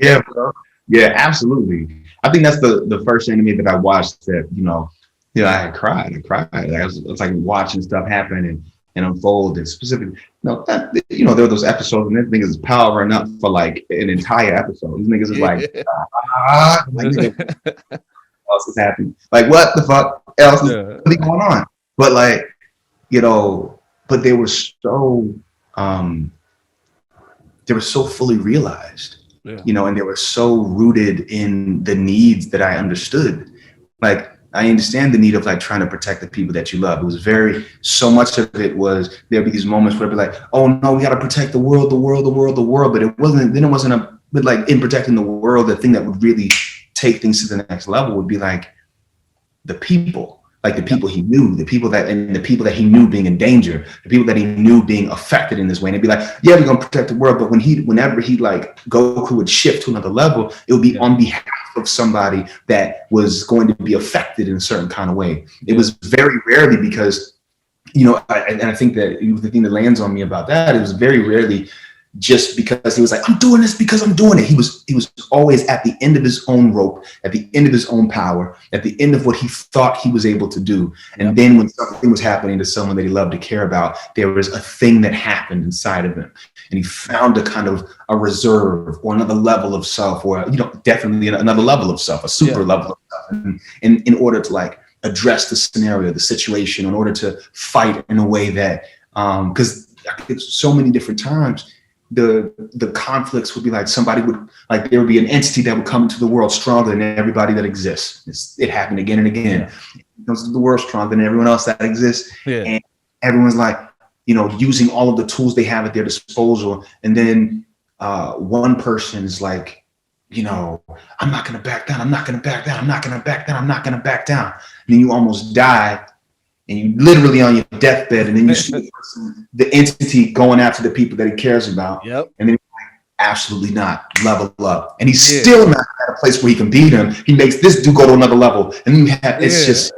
Yeah, bro. Yeah, absolutely. I think that's the first anime that I watched that, you know, I cried. I was like watching stuff happen and unfold, and specifically, there were those episodes and this niggas is powering up for like an entire episode. These niggas is like, else is happening? Like, what the fuck else is really going on? But like, you know, but they were so fully realized, you know, and they were so rooted in the needs that I understood. Like, I understand the need of like trying to protect the people that you love. It was so much of it was, there'd be these moments where it'd be like, oh no, we got to protect the world. But it wasn't but like, in protecting the world, the thing that would really take things to the next level would be like the people. like the people he knew, the people that he knew being in danger, the people that he knew being affected in this way. And it'd be like, yeah, we're gonna protect the world. But whenever he like Goku would shift to another level, it would be on behalf of somebody that was going to be affected in a certain kind of way. It was very rarely because, you know, I think that the thing that lands on me about that, it was very rarely just because he was like, I'm doing this because I'm doing it. He was always at the end of his own rope, at the end of his own power, at the end of what he thought he was able to do. And then when something was happening to someone that he loved to care about, there was a thing that happened inside of him. And he found a kind of a reserve or another level of self, or, you know, definitely another level of self, a super level of self. And in order to like address the scenario, the situation, in order to fight in a way that, because so many different times, the conflicts would be like there would be an entity that would come into the world stronger than everybody that exists. It happened again and again. It comes to the world stronger than everyone else that exists. And everyone's like, you know, using all of the tools they have at their disposal. And then one person is like, you know, I'm not going to back down. I'm not going to back down. I'm not going to back down. I'm not going to back down. And then you almost die. And you literally on your deathbed, and then you see the entity going after the people that he cares about. And then he's like, absolutely not, level up. And he's still not at a place where he can beat him. He makes this dude go to another level. And then you have, it's just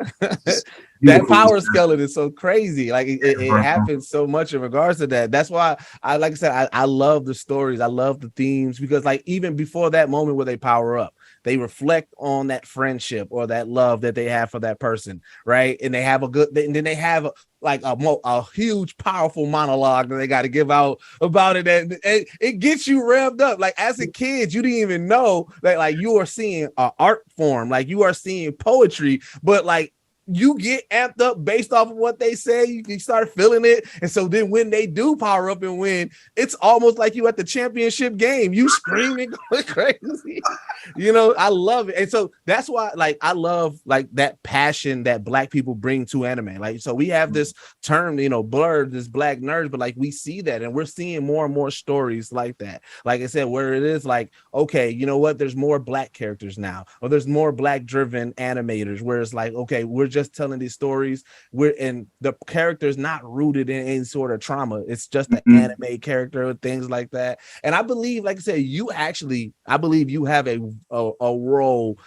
that power skeleton is so crazy. Like it happens so much in regards to that. That's why like I said, I love the stories. I love the themes, because like even before that moment where they power up, they reflect on that friendship or that love that they have for that person, right? And they have and then they have a huge, powerful monologue that they got to give out about it. And it gets you revved up. Like as a kid, you didn't even know that like you are seeing an art form, like you are seeing poetry, but like you get amped up based off of what they say. You start feeling it. And so then when they do power up and win, it's almost like you at the championship game. You screaming, going crazy. You know, I love it. And so that's why, like, I love like that passion that Black people bring to anime. Like, so we have this term, you know, Blerd, this Black nerds, but like we see that and we're seeing more and more stories like that. Like I said, where it is like, okay, you know what? There's more Black characters now, or there's more Black driven animators where it's like, okay, we're just telling these stories, and the character's not rooted in any sort of trauma. It's just an anime character, things like that. And I believe, like I said, I believe you have a role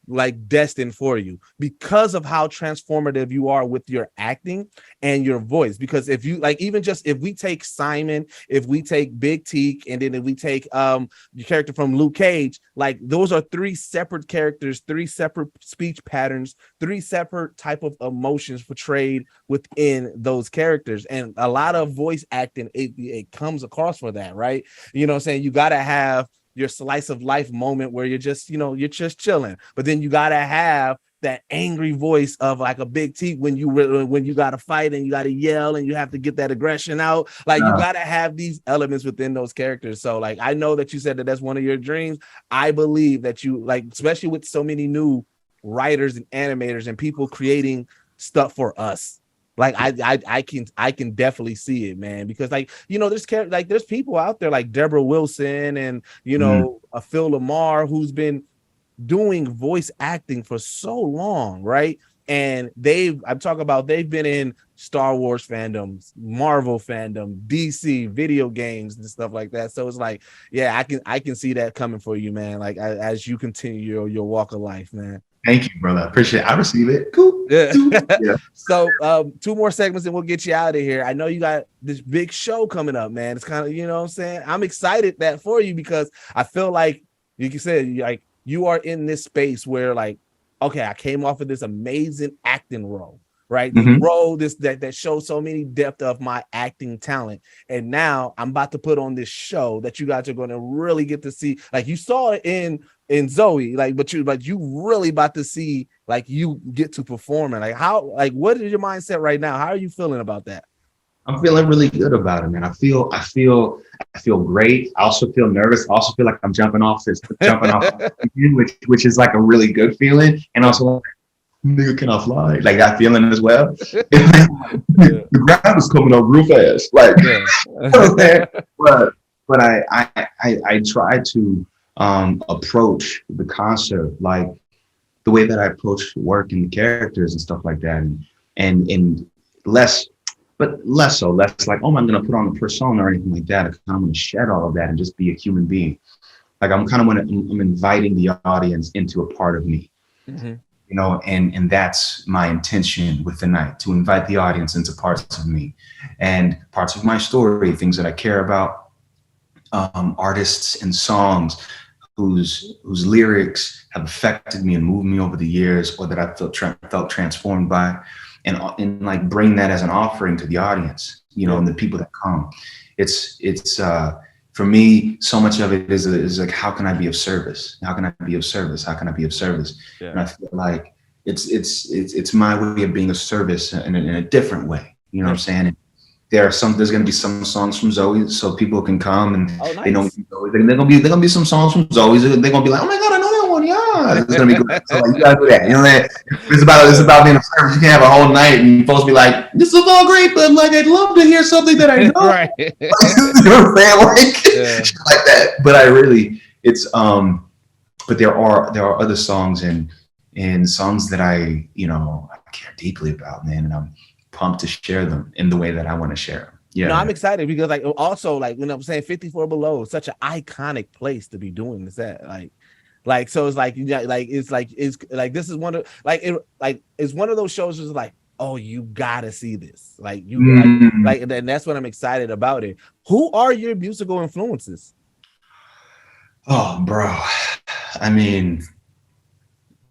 like destined for you because of how transformative you are with your acting and your voice. Because if you like, even just if we take Simon, if we take Big Teak, and then if we take your character from Luke Cage, like those are three separate characters, three separate speech patterns, three separate type of emotions portrayed within those characters. And a lot of voice acting, it comes across for that, right? You know what I'm saying? You got to have your slice of life moment where you're just, you know, you're just chilling, but then you got to have that angry voice of like a Big Teak when you got to fight and you got to yell and you have to get that aggression out. Like you got to have these elements within those characters. So like, I know that you said that that's one of your dreams. I believe that you like, especially with so many new writers and animators and people creating stuff for us. Like I can definitely see it, man, because like, you know, there's people out there like Deborah Wilson and, you know, a Phil Lamar who's been doing voice acting for so long, right? And they've been in Star Wars fandoms, Marvel fandom, DC video games and stuff like that. So it's like, yeah, I can see that coming for you, man. Like as you continue your walk of life, man. Thank you, brother. I appreciate it. I receive it. Cool. Yeah. So 2 more segments and we'll get you out of here. I know you got this big show coming up, man. It's kind of, you know what I'm saying? I'm excited that for you because I feel like you said, like, you are in this space where like, okay, I came off of this amazing acting role, right? The role that shows so many depth of my acting talent. And now I'm about to put on this show that you guys are going to really get to see. Like you saw it in Zoe, like, but you really about to see, like, you get to perform it. Like what is your mindset right now? How are you feeling about that? I'm feeling really good about it, man. I feel great. I also feel nervous. I also feel like I'm jumping off, which is like a really good feeling. And also like, nigga, can I fly? Like that feeling as well. The ground is coming up real fast. Like, but I try to approach the concept like the way that I approach work and the characters and stuff like that, and less so like, oh, I'm going to put on a persona or anything like that. I'm going to shed all of that and just be a human being. Like I'm inviting the audience into a part of me, you know, and that's my intention with the night, to invite the audience into parts of me and parts of my story, things that I care about, artists and songs whose lyrics have affected me and moved me over the years, or that I felt transformed by, and like bring that as an offering to the audience, you know, and the people that come. It's for me, so much of it is like, how can I be of service? How can I be of service? How can I be of service? Yeah. And I feel like it's my way of being of service in a different way. You know what I'm saying? And there's going to be some songs from Zoe, so people can come and they know Zoe. They're gonna be some songs from Zoe. They're gonna be like, oh my God, I know that one. Yeah, it's gonna be great. So like, you gotta do that. You know, it's about being of service. You can't have a whole night and you're supposed to be like, this is all great, but like, I'd love to hear something that I know. Right. You know what I'm saying? Like that. But I really, but there are other songs and songs that I care deeply about, man, and I'm pumped to share them in the way that I want to share them. Yeah, I'm excited because like also like, you know what I'm saying, 54 Below is such an iconic place to be doing this at. Like so it's like, it's like this is one of it's one of those shows that's like, oh, you gotta see this. Like and that's what I'm excited about it. Who are your musical influences? Oh, bro. I mean,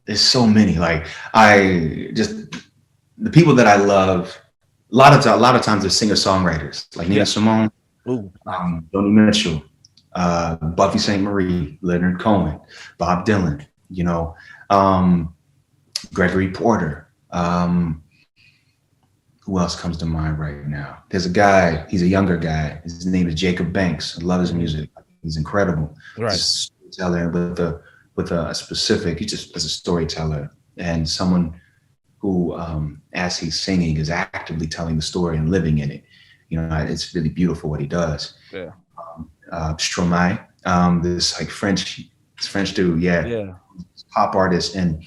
there's so many. Like the people that I love, a lot of times they're singer-songwriters, like Nina Simone, Joni Mitchell, Buffy St. Marie, Leonard Cohen, Bob Dylan, you know, Gregory Porter. Who else comes to mind right now? There's a guy, he's a younger guy. His name is Jacob Banks. I love his music. He's incredible. Right. He's a storyteller with a specific, he just as a storyteller and someone who, as he's singing, is actively telling the story and living in it. You know, it's really beautiful what he does. Yeah. Stromae, this like French dude, yeah, pop artist, and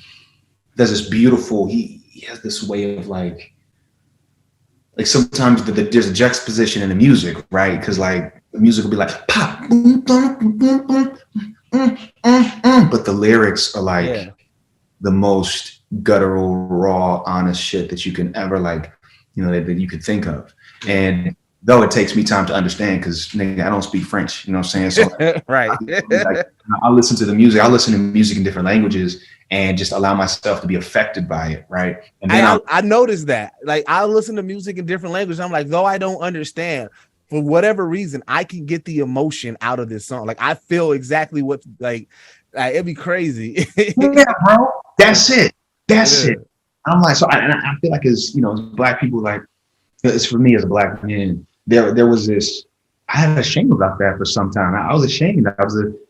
there's this beautiful. He has this way of like sometimes there's a juxtaposition in the music, right? Because like the music will be like pop, but the lyrics are like the most guttural, raw, honest shit that you can ever that you could think of. And though it takes me time to understand, because I don't speak French, you know what I'm saying? So right. I listen to the music. I listen to music in different languages and just allow myself to be affected by it, right? And then I noticed that. Like I listen to music in different languages. I'm like, though I don't understand, for whatever reason, I can get the emotion out of this song. Like I feel exactly what it'd be crazy. Yeah, bro. That's it. That's it. I'm like, so I feel like as Black people, like it's for me as a Black man, there was this, I had a shame about that for some time. I was ashamed.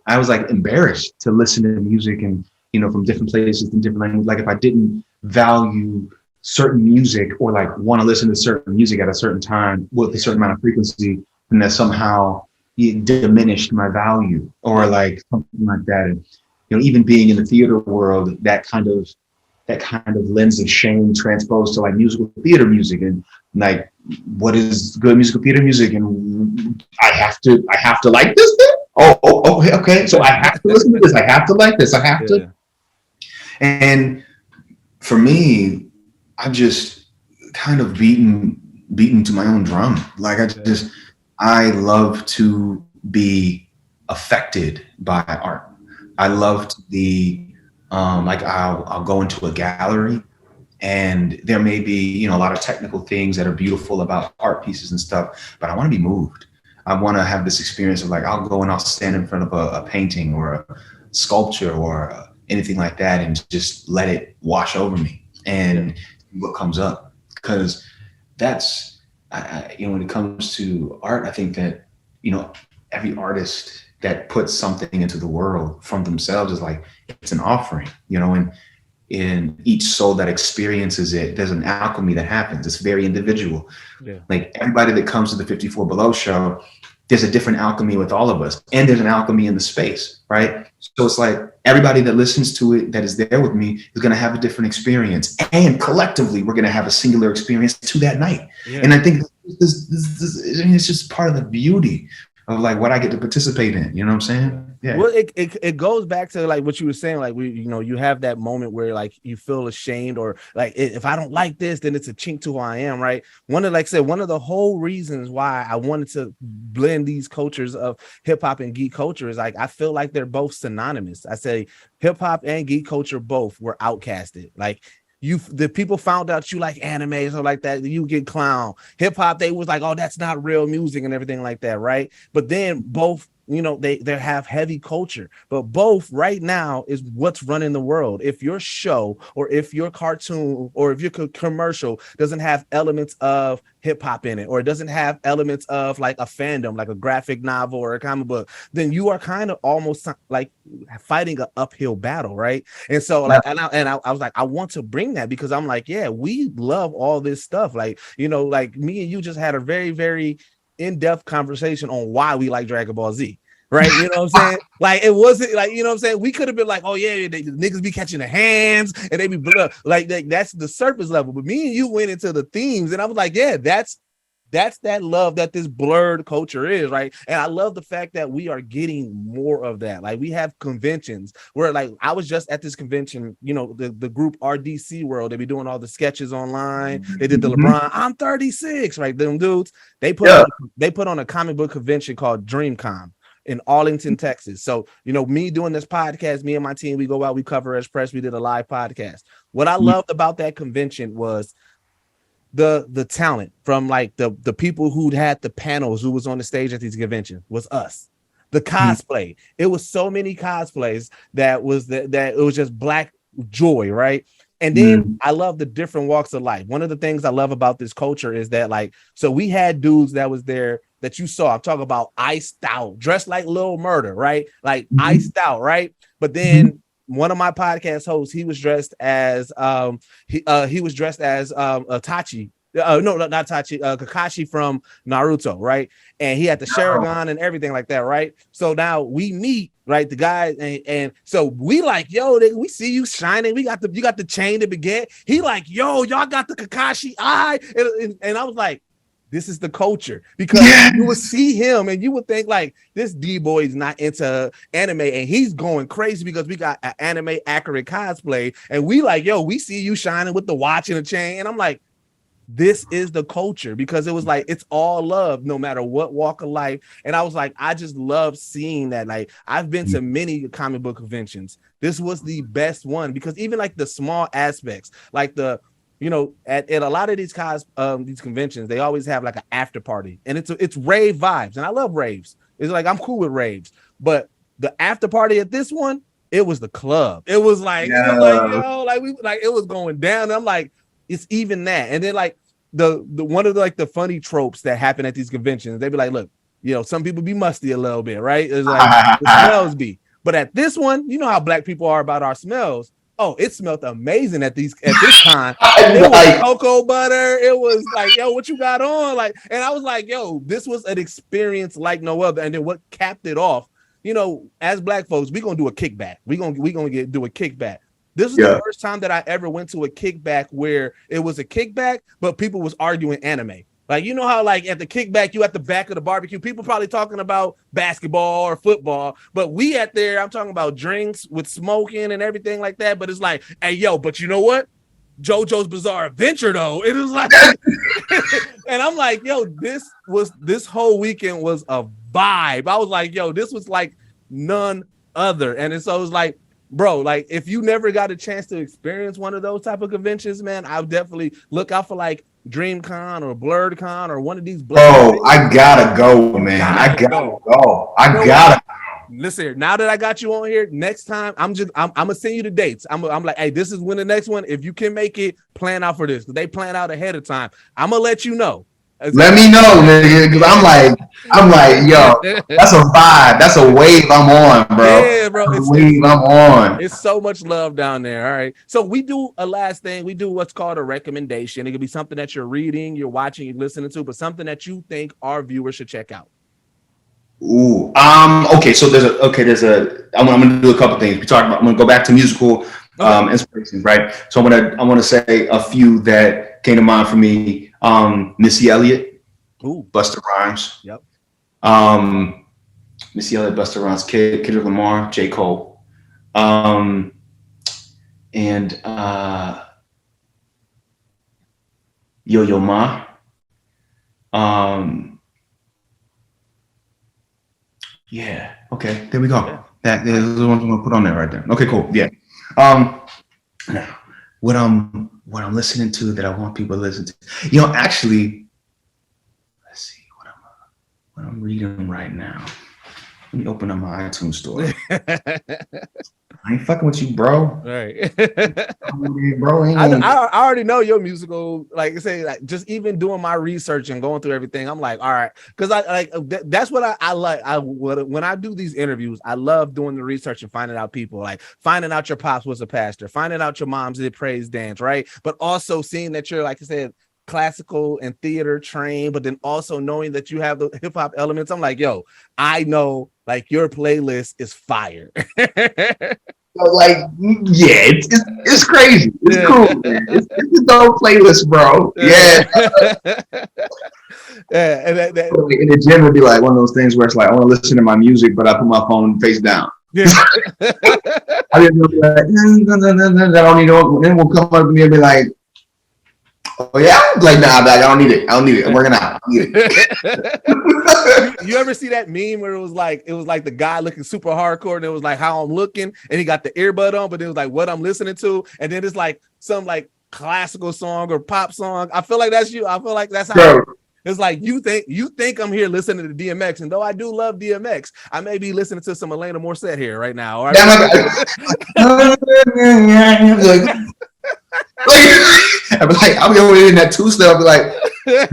I was like embarrassed to listen to music and, from different places and different languages. Like if I didn't value certain music or like want to listen to certain music at a certain time with a certain amount of frequency, and that somehow it diminished my value or like something like that. And, even being in the theater world, that kind of lens of shame transposed to like musical theater music, and like what is good musical theater music, and I have to like this thing. Oh, okay. So I have to listen to this. I have to like this. I have to. And for me, I've just kind of beaten to my own drum. Like I love to be affected by art. I love to be like I'll go into a gallery and there may be, a lot of technical things that are beautiful about art pieces and stuff, but I want to be moved. I want to have this experience of like, I'll go and I'll stand in front of a painting or a sculpture or anything like that and just let it wash over me and what comes up. Because that's, when it comes to art, I think that, every artist that puts something into the world from themselves is like, it's an offering, and in each soul that experiences it, there's an alchemy that happens. It's very individual. Yeah. Like everybody that comes to the 54 Below show, there's a different alchemy with all of us. And there's an alchemy in the space, right? So it's like everybody that listens to it, that is there with me, is going to have a different experience. And collectively, we're going to have a singular experience to that night. Yeah. And I think it's just part of the beauty of like what I get to participate in. You know what I'm saying? Yeah. Well, it goes back to like what you were saying, like you have that moment where like you feel ashamed, or like if I don't like this, then it's a chink to who I am, right? One of the whole reasons why I wanted to blend these cultures of hip hop and geek culture is like I feel like they're both synonymous. I say hip hop and geek culture both were outcasted. Like the people found out you like anime or something like that, you get clown. Hip hop, they was like, oh, that's not real music and everything like that, right? But then both, they have heavy culture, but both right now is what's running the world. If your show or if your cartoon or if your commercial doesn't have elements of hip hop in it, or it doesn't have elements of like a fandom, like a graphic novel or a comic book, then you are kind of almost like fighting an uphill battle, right? And so like, I was like, I want to bring that because I'm like, yeah, we love all this stuff. Like, like me and you just had a very, very in-depth conversation on why we like Dragon Ball Z, right? You know what I'm saying? Like it wasn't like, you know what I'm saying? We could have been like, oh yeah, the niggas be catching the hands and they be like that's the surface level. But me and you went into the themes and I was like, yeah, that's that love that this blurred culture is, right? And I love the fact that we are getting more of that. Like we have conventions where like I was just at this convention, the group RDC World, they be doing all the sketches online. They did the LeBron, I'm 36, right? Them dudes, they put on a comic book convention called DreamCon in Arlington, Texas. So, me doing this podcast, me and my team, we go out, we cover Express, we did a live podcast. What I loved about that convention was the talent from like the people who had the panels, who was on the stage at these conventions, was us. The cosplay, it was so many cosplays that it was just black joy, right? And then I love the different walks of life. One of the things I love about this culture is that like, so we had dudes that was there that you saw. I'm talking about iced out, dressed like Lil Murder, right? Like iced out, right? But then one of my podcast hosts, he was dressed as Itachi. No, not Itachi, Kakashi from Naruto, right? And he had the Sharingan and everything like that, right? So now we meet, right, the guy, and so we like, yo, we see you shining. You got the chain to begin. He like, yo, y'all got the Kakashi eye, and I was like, this is the culture, because you would see him and you would think like this D-boy is not into anime and he's going crazy because we got an anime accurate cosplay, and we like, yo, we see you shining with the watch and the chain, and I'm like, this is the culture, because it was like it's all love no matter what walk of life. And I was like, I just love seeing that. Like I've been to many comic book conventions. This was the best one, because even like the small aspects, like the at a lot of these conventions, they always have like an after party, and it's rave vibes, and I love raves. It's like I'm cool with raves, but the after party at this one, it was the club. It was like, it was going down. And I'm like, it's even that. And then like the one of the funny tropes that happen at these conventions, they be like, look, some people be musty a little bit, right? It's like the smells be. But at this one, you know how black people are about our smells. Oh, it smelled amazing at this time. It was cocoa butter. It was like, yo, what you got on? Like, and I was like, yo, this was an experience like no other. And then what capped it off, as black folks, we gonna do a kickback. We gonna do a kickback. This was the first time that I ever went to a kickback where it was a kickback, but people was arguing anime. Like, you know how like at the kickback, you at the back of the barbecue, people probably talking about basketball or football, but we at there, I'm talking about drinks with smoking and everything like that. But it's like, hey, yo, but you know what? JoJo's Bizarre Adventure, though. It was like, and I'm like, yo, this whole weekend was a vibe. I was like, yo, this was like none other. And so it was like, bro, like if you never got a chance to experience one of those type of conventions, man, I would definitely look out for like DreamCon or BlerdCon or one of these. I gotta go, man. I gotta go. Listen here, now that I got you on here, next time I'm gonna send you the dates. I'm like, hey, this is when the next one. If you can make it, plan out for this, because they plan out ahead of time. I'm gonna let you know. Let me know, nigga, because I'm like, yo, that's a vibe. That's a wave I'm on, bro. Yeah, bro. It's a wave I'm on. It's so much love down there. All right. So we do a last thing. We do what's called a recommendation. It could be something that you're reading, you're watching, you're listening to, but something that you think our viewers should check out. Ooh. Okay. So I'm gonna do a couple things. I'm gonna go back to musical inspirations, right? So I'm gonna say a few that came to mind for me. Missy Elliott, Busta Rhymes. Yep. Missy Elliott, Busta Rhymes, Kendrick Lamar, J. Cole, and Yo-Yo Ma. Yeah. Okay. There we go. Yeah. That is the one I'm gonna put on there right there. Okay. Cool. Yeah. Now, what I'm listening to that I want people to listen to. Actually, let's see what I'm reading right now. Let me open up my iTunes store. I ain't fucking with you, bro. Right. Bro, I already know your musical, like I say, like just even doing my research and going through everything, I'm like, all right, because that's what I like. When I do these interviews, I love doing the research and finding out people, like finding out your pops was a pastor, finding out your mom's did praise dance, right? But also seeing that you're, like I said, classical and theater trained, but then also knowing that you have the hip hop elements. I'm like, yo, I know, like your playlist is fire. Like, yeah, it's crazy. It's cool, man. It's a dope playlist, bro. Yeah. Yeah, and that in the gym would be like one of those things where it's like I want to listen to my music, but I put my phone face down. Yeah. I didn't know like, I don't need it. Then we'll come up to me and be like, oh yeah, like nah, I don't need it. I'm working out. I don't need it. You ever see that meme where it was like the guy looking super hardcore and it was like how I'm looking and he got the earbud on, but it was like what I'm listening to, and then it's like some like classical song or pop song. I feel like that's you. I feel like that's how it's like you think I'm here listening to DMX, and though I do love DMX, I may be listening to some Elena Morissette here right now. Right? I'll be over there in that two-step. I'll be like, they'll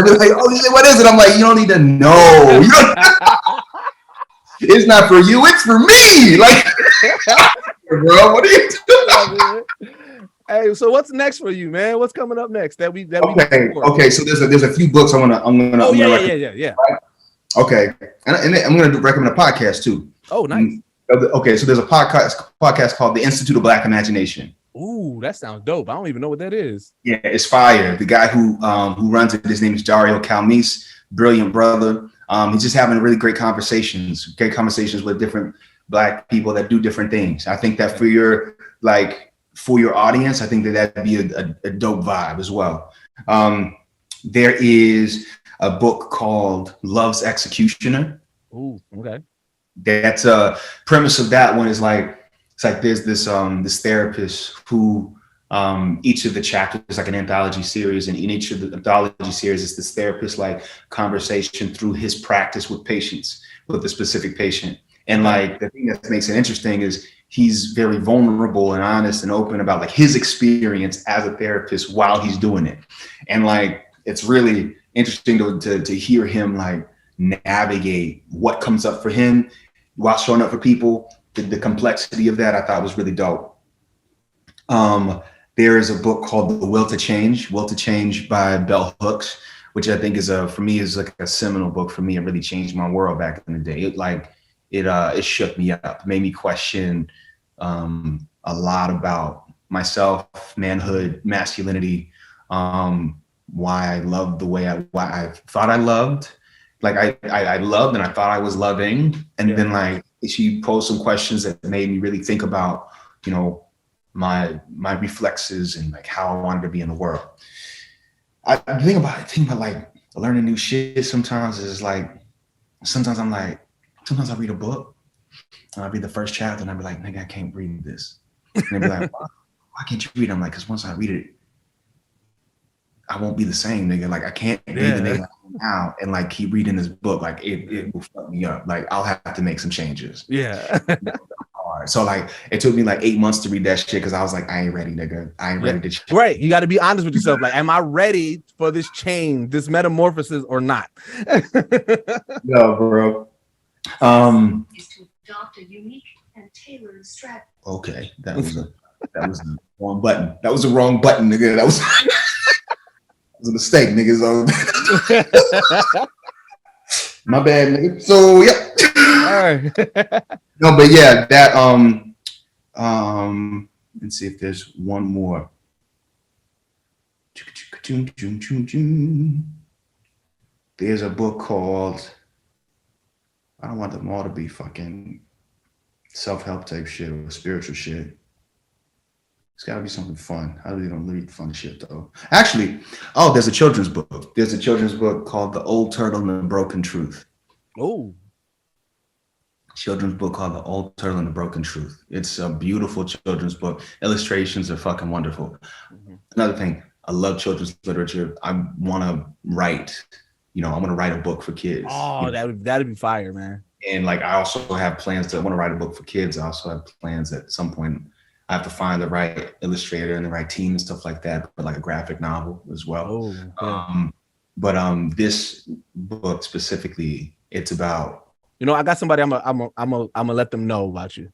be like, oh, what is it? I'm like, you don't need to know. It's not for you. It's for me. Like, bro, what are you doing? Hey, so what's next for you, man? What's coming up next? Okay. So there's a few books I'm gonna. Yeah. Right? Okay, and I'm gonna recommend a podcast too. Oh, nice. Okay, so there's a podcast called The Institute of Black Imagination. Ooh, that sounds dope. I don't even know what that is. Yeah, it's fire. The guy who runs it, his name is Dario Calmese, brilliant brother. He's just having really great conversations with different Black people that do different things. I think that for your audience, I think that'd be a dope vibe as well. There is a book called Love's Executioner. Ooh, okay. That's a premise of that one is like, it's like there's this therapist who each of the chapters is like an anthology series, and in each of the anthology series is this therapist like conversation through his practice with patients, with a specific patient. And like the thing that makes it interesting is he's very vulnerable and honest and open about like his experience as a therapist while he's doing it. And like it's really interesting to hear him like navigate what comes up for him while showing up for people. The complexity of that I thought was really dope. There is a book called The Will to Change by Bell Hooks, which I think is for me is like a seminal book for me. It really changed my world back in the day. It shook me up, made me question a lot about myself, manhood, masculinity, why I loved the way why I thought I loved. Like I loved and I thought I was loving. And then like she posed some questions that made me really think about, my reflexes and like how I wanted to be in the world. I think about like learning new shit sometimes is like, sometimes I read a book and I read the first chapter and I'd be like, nigga, I can't read this. And they'd be like, why can't you read it? I'm like, because once I read it, I won't be the same, nigga. Like I can't be the nigga now and like keep reading this book. Like it will fuck me up. Like I'll have to make some changes. Yeah. So like it took me like 8 months to read that shit because I was like, I ain't ready, nigga. I ain't ready to change. Right. You got to be honest with yourself. Like, am I ready for this change, this metamorphosis or not? No, bro. Is to adopt a unique and tailored strategy. Okay, that was the wrong button. That was the wrong button, nigga. That was a mistake, nigga. My bad, nigga. So yeah. All right. No, but yeah, that let's see if there's one more. There's a book called, I don't want them all to be fucking self-help type shit or spiritual shit. It's got to be something fun. I really don't read fun shit though. Actually, there's a children's book. There's a children's book called The Old Turtle and the Broken Truth. Oh. Children's book called The Old Turtle and the Broken Truth. It's a beautiful children's book. Illustrations are fucking wonderful. Mm-hmm. Another thing, I love children's literature. I want to write, I want to write a book for kids. Oh, that'd be fire, man. And like, I also have plans to want to write a book for kids. I also have plans at some point. I have to find the right illustrator and the right team and stuff like that, but like a graphic novel as well. Oh, okay. But this book specifically, it's about, I got somebody I'm gonna let them know about you.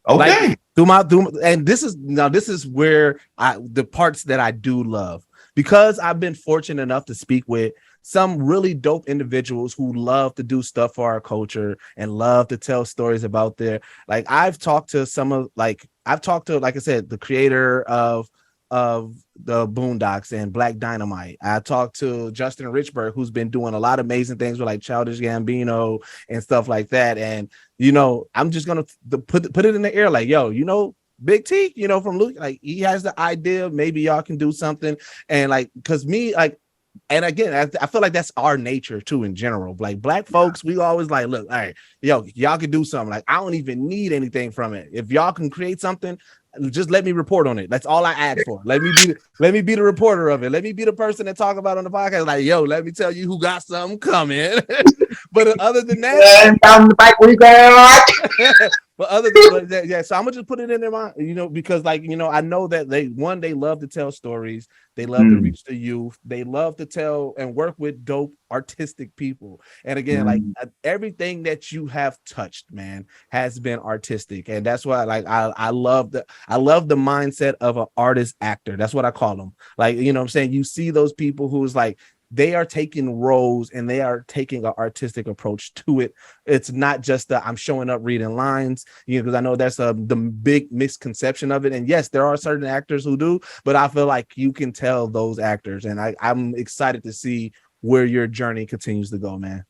Okay. Like, and this is where the parts that I do love, because I've been fortunate enough to speak with some really dope individuals who love to do stuff for our culture and love to tell stories about like I've talked to like I said, the creator of the Boondocks and Black Dynamite. I talked to Justin Richburg, who's been doing a lot of amazing things with like Childish Gambino and stuff like that. And I'm just gonna put it in the air, like, Big Teak, from Luke, like he has the idea, maybe y'all can do something. And like, cause me, like, and again, I feel like that's our nature too in general. Like Black folks, we always like, look, all right, y'all can do something. Like I don't even need anything from it. If y'all can create something, just let me report on it. That's all I ask for. Let me be the reporter of it. Let me be the person that talk about it on the podcast. Like, let me tell you who got something coming. But other than that, down the bike we got. But other than that, yeah. So I'm gonna just put it in their mind, because like I know that they love to tell stories. They love to reach the youth. They love to tell and work with dope artistic people. And again, like everything that you have touched, man, has been artistic. And that's why, like, I love the mindset of an artist actor. That's what I call them. Like, what I'm saying? You see those people who's like, they are taking roles and they are taking an artistic approach to it. It's not just I'm showing up reading lines, because I know that's the big misconception of it. And yes, there are certain actors who do, but I feel like you can tell those actors. And I'm excited to see where your journey continues to go, man.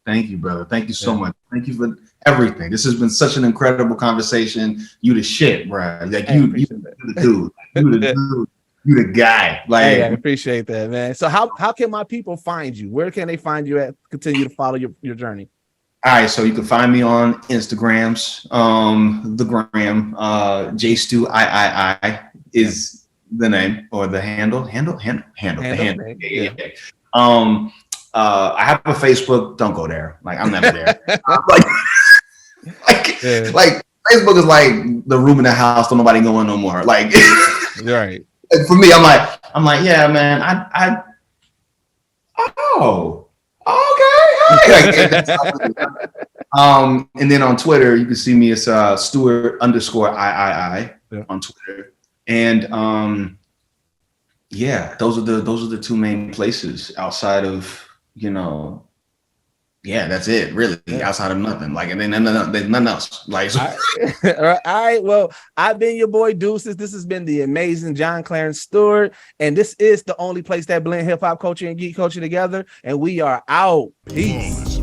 Thank you, brother. Thank you so much. Thank you for everything. This has been such an incredible conversation. You the shit, bro. Like you the dude. You the dude. You the guy. Like, hey, I appreciate that, man. So how can my people find you? Where can they find you at? Continue to follow your journey. All right, so you can find me on Instagrams, the gram, JStew is the name or the handle. Yeah. I have a Facebook. Don't go there. Like I'm never there. like Facebook is like the room in the house. Don't nobody going no more. Like, right. For me, I'm like, yeah, man. Okay. And then on Twitter, you can see me as Stewart _III on Twitter. And yeah, those are the two main places outside of, yeah, that's it, really. Outside of nothing, like, and then there's nothing else. Like, so. All right. Well, I've been your boy Deuces. This has been the amazing John Clarence Stewart, and this is the only place that blend hip hop culture and geek culture together. And we are out. Peace.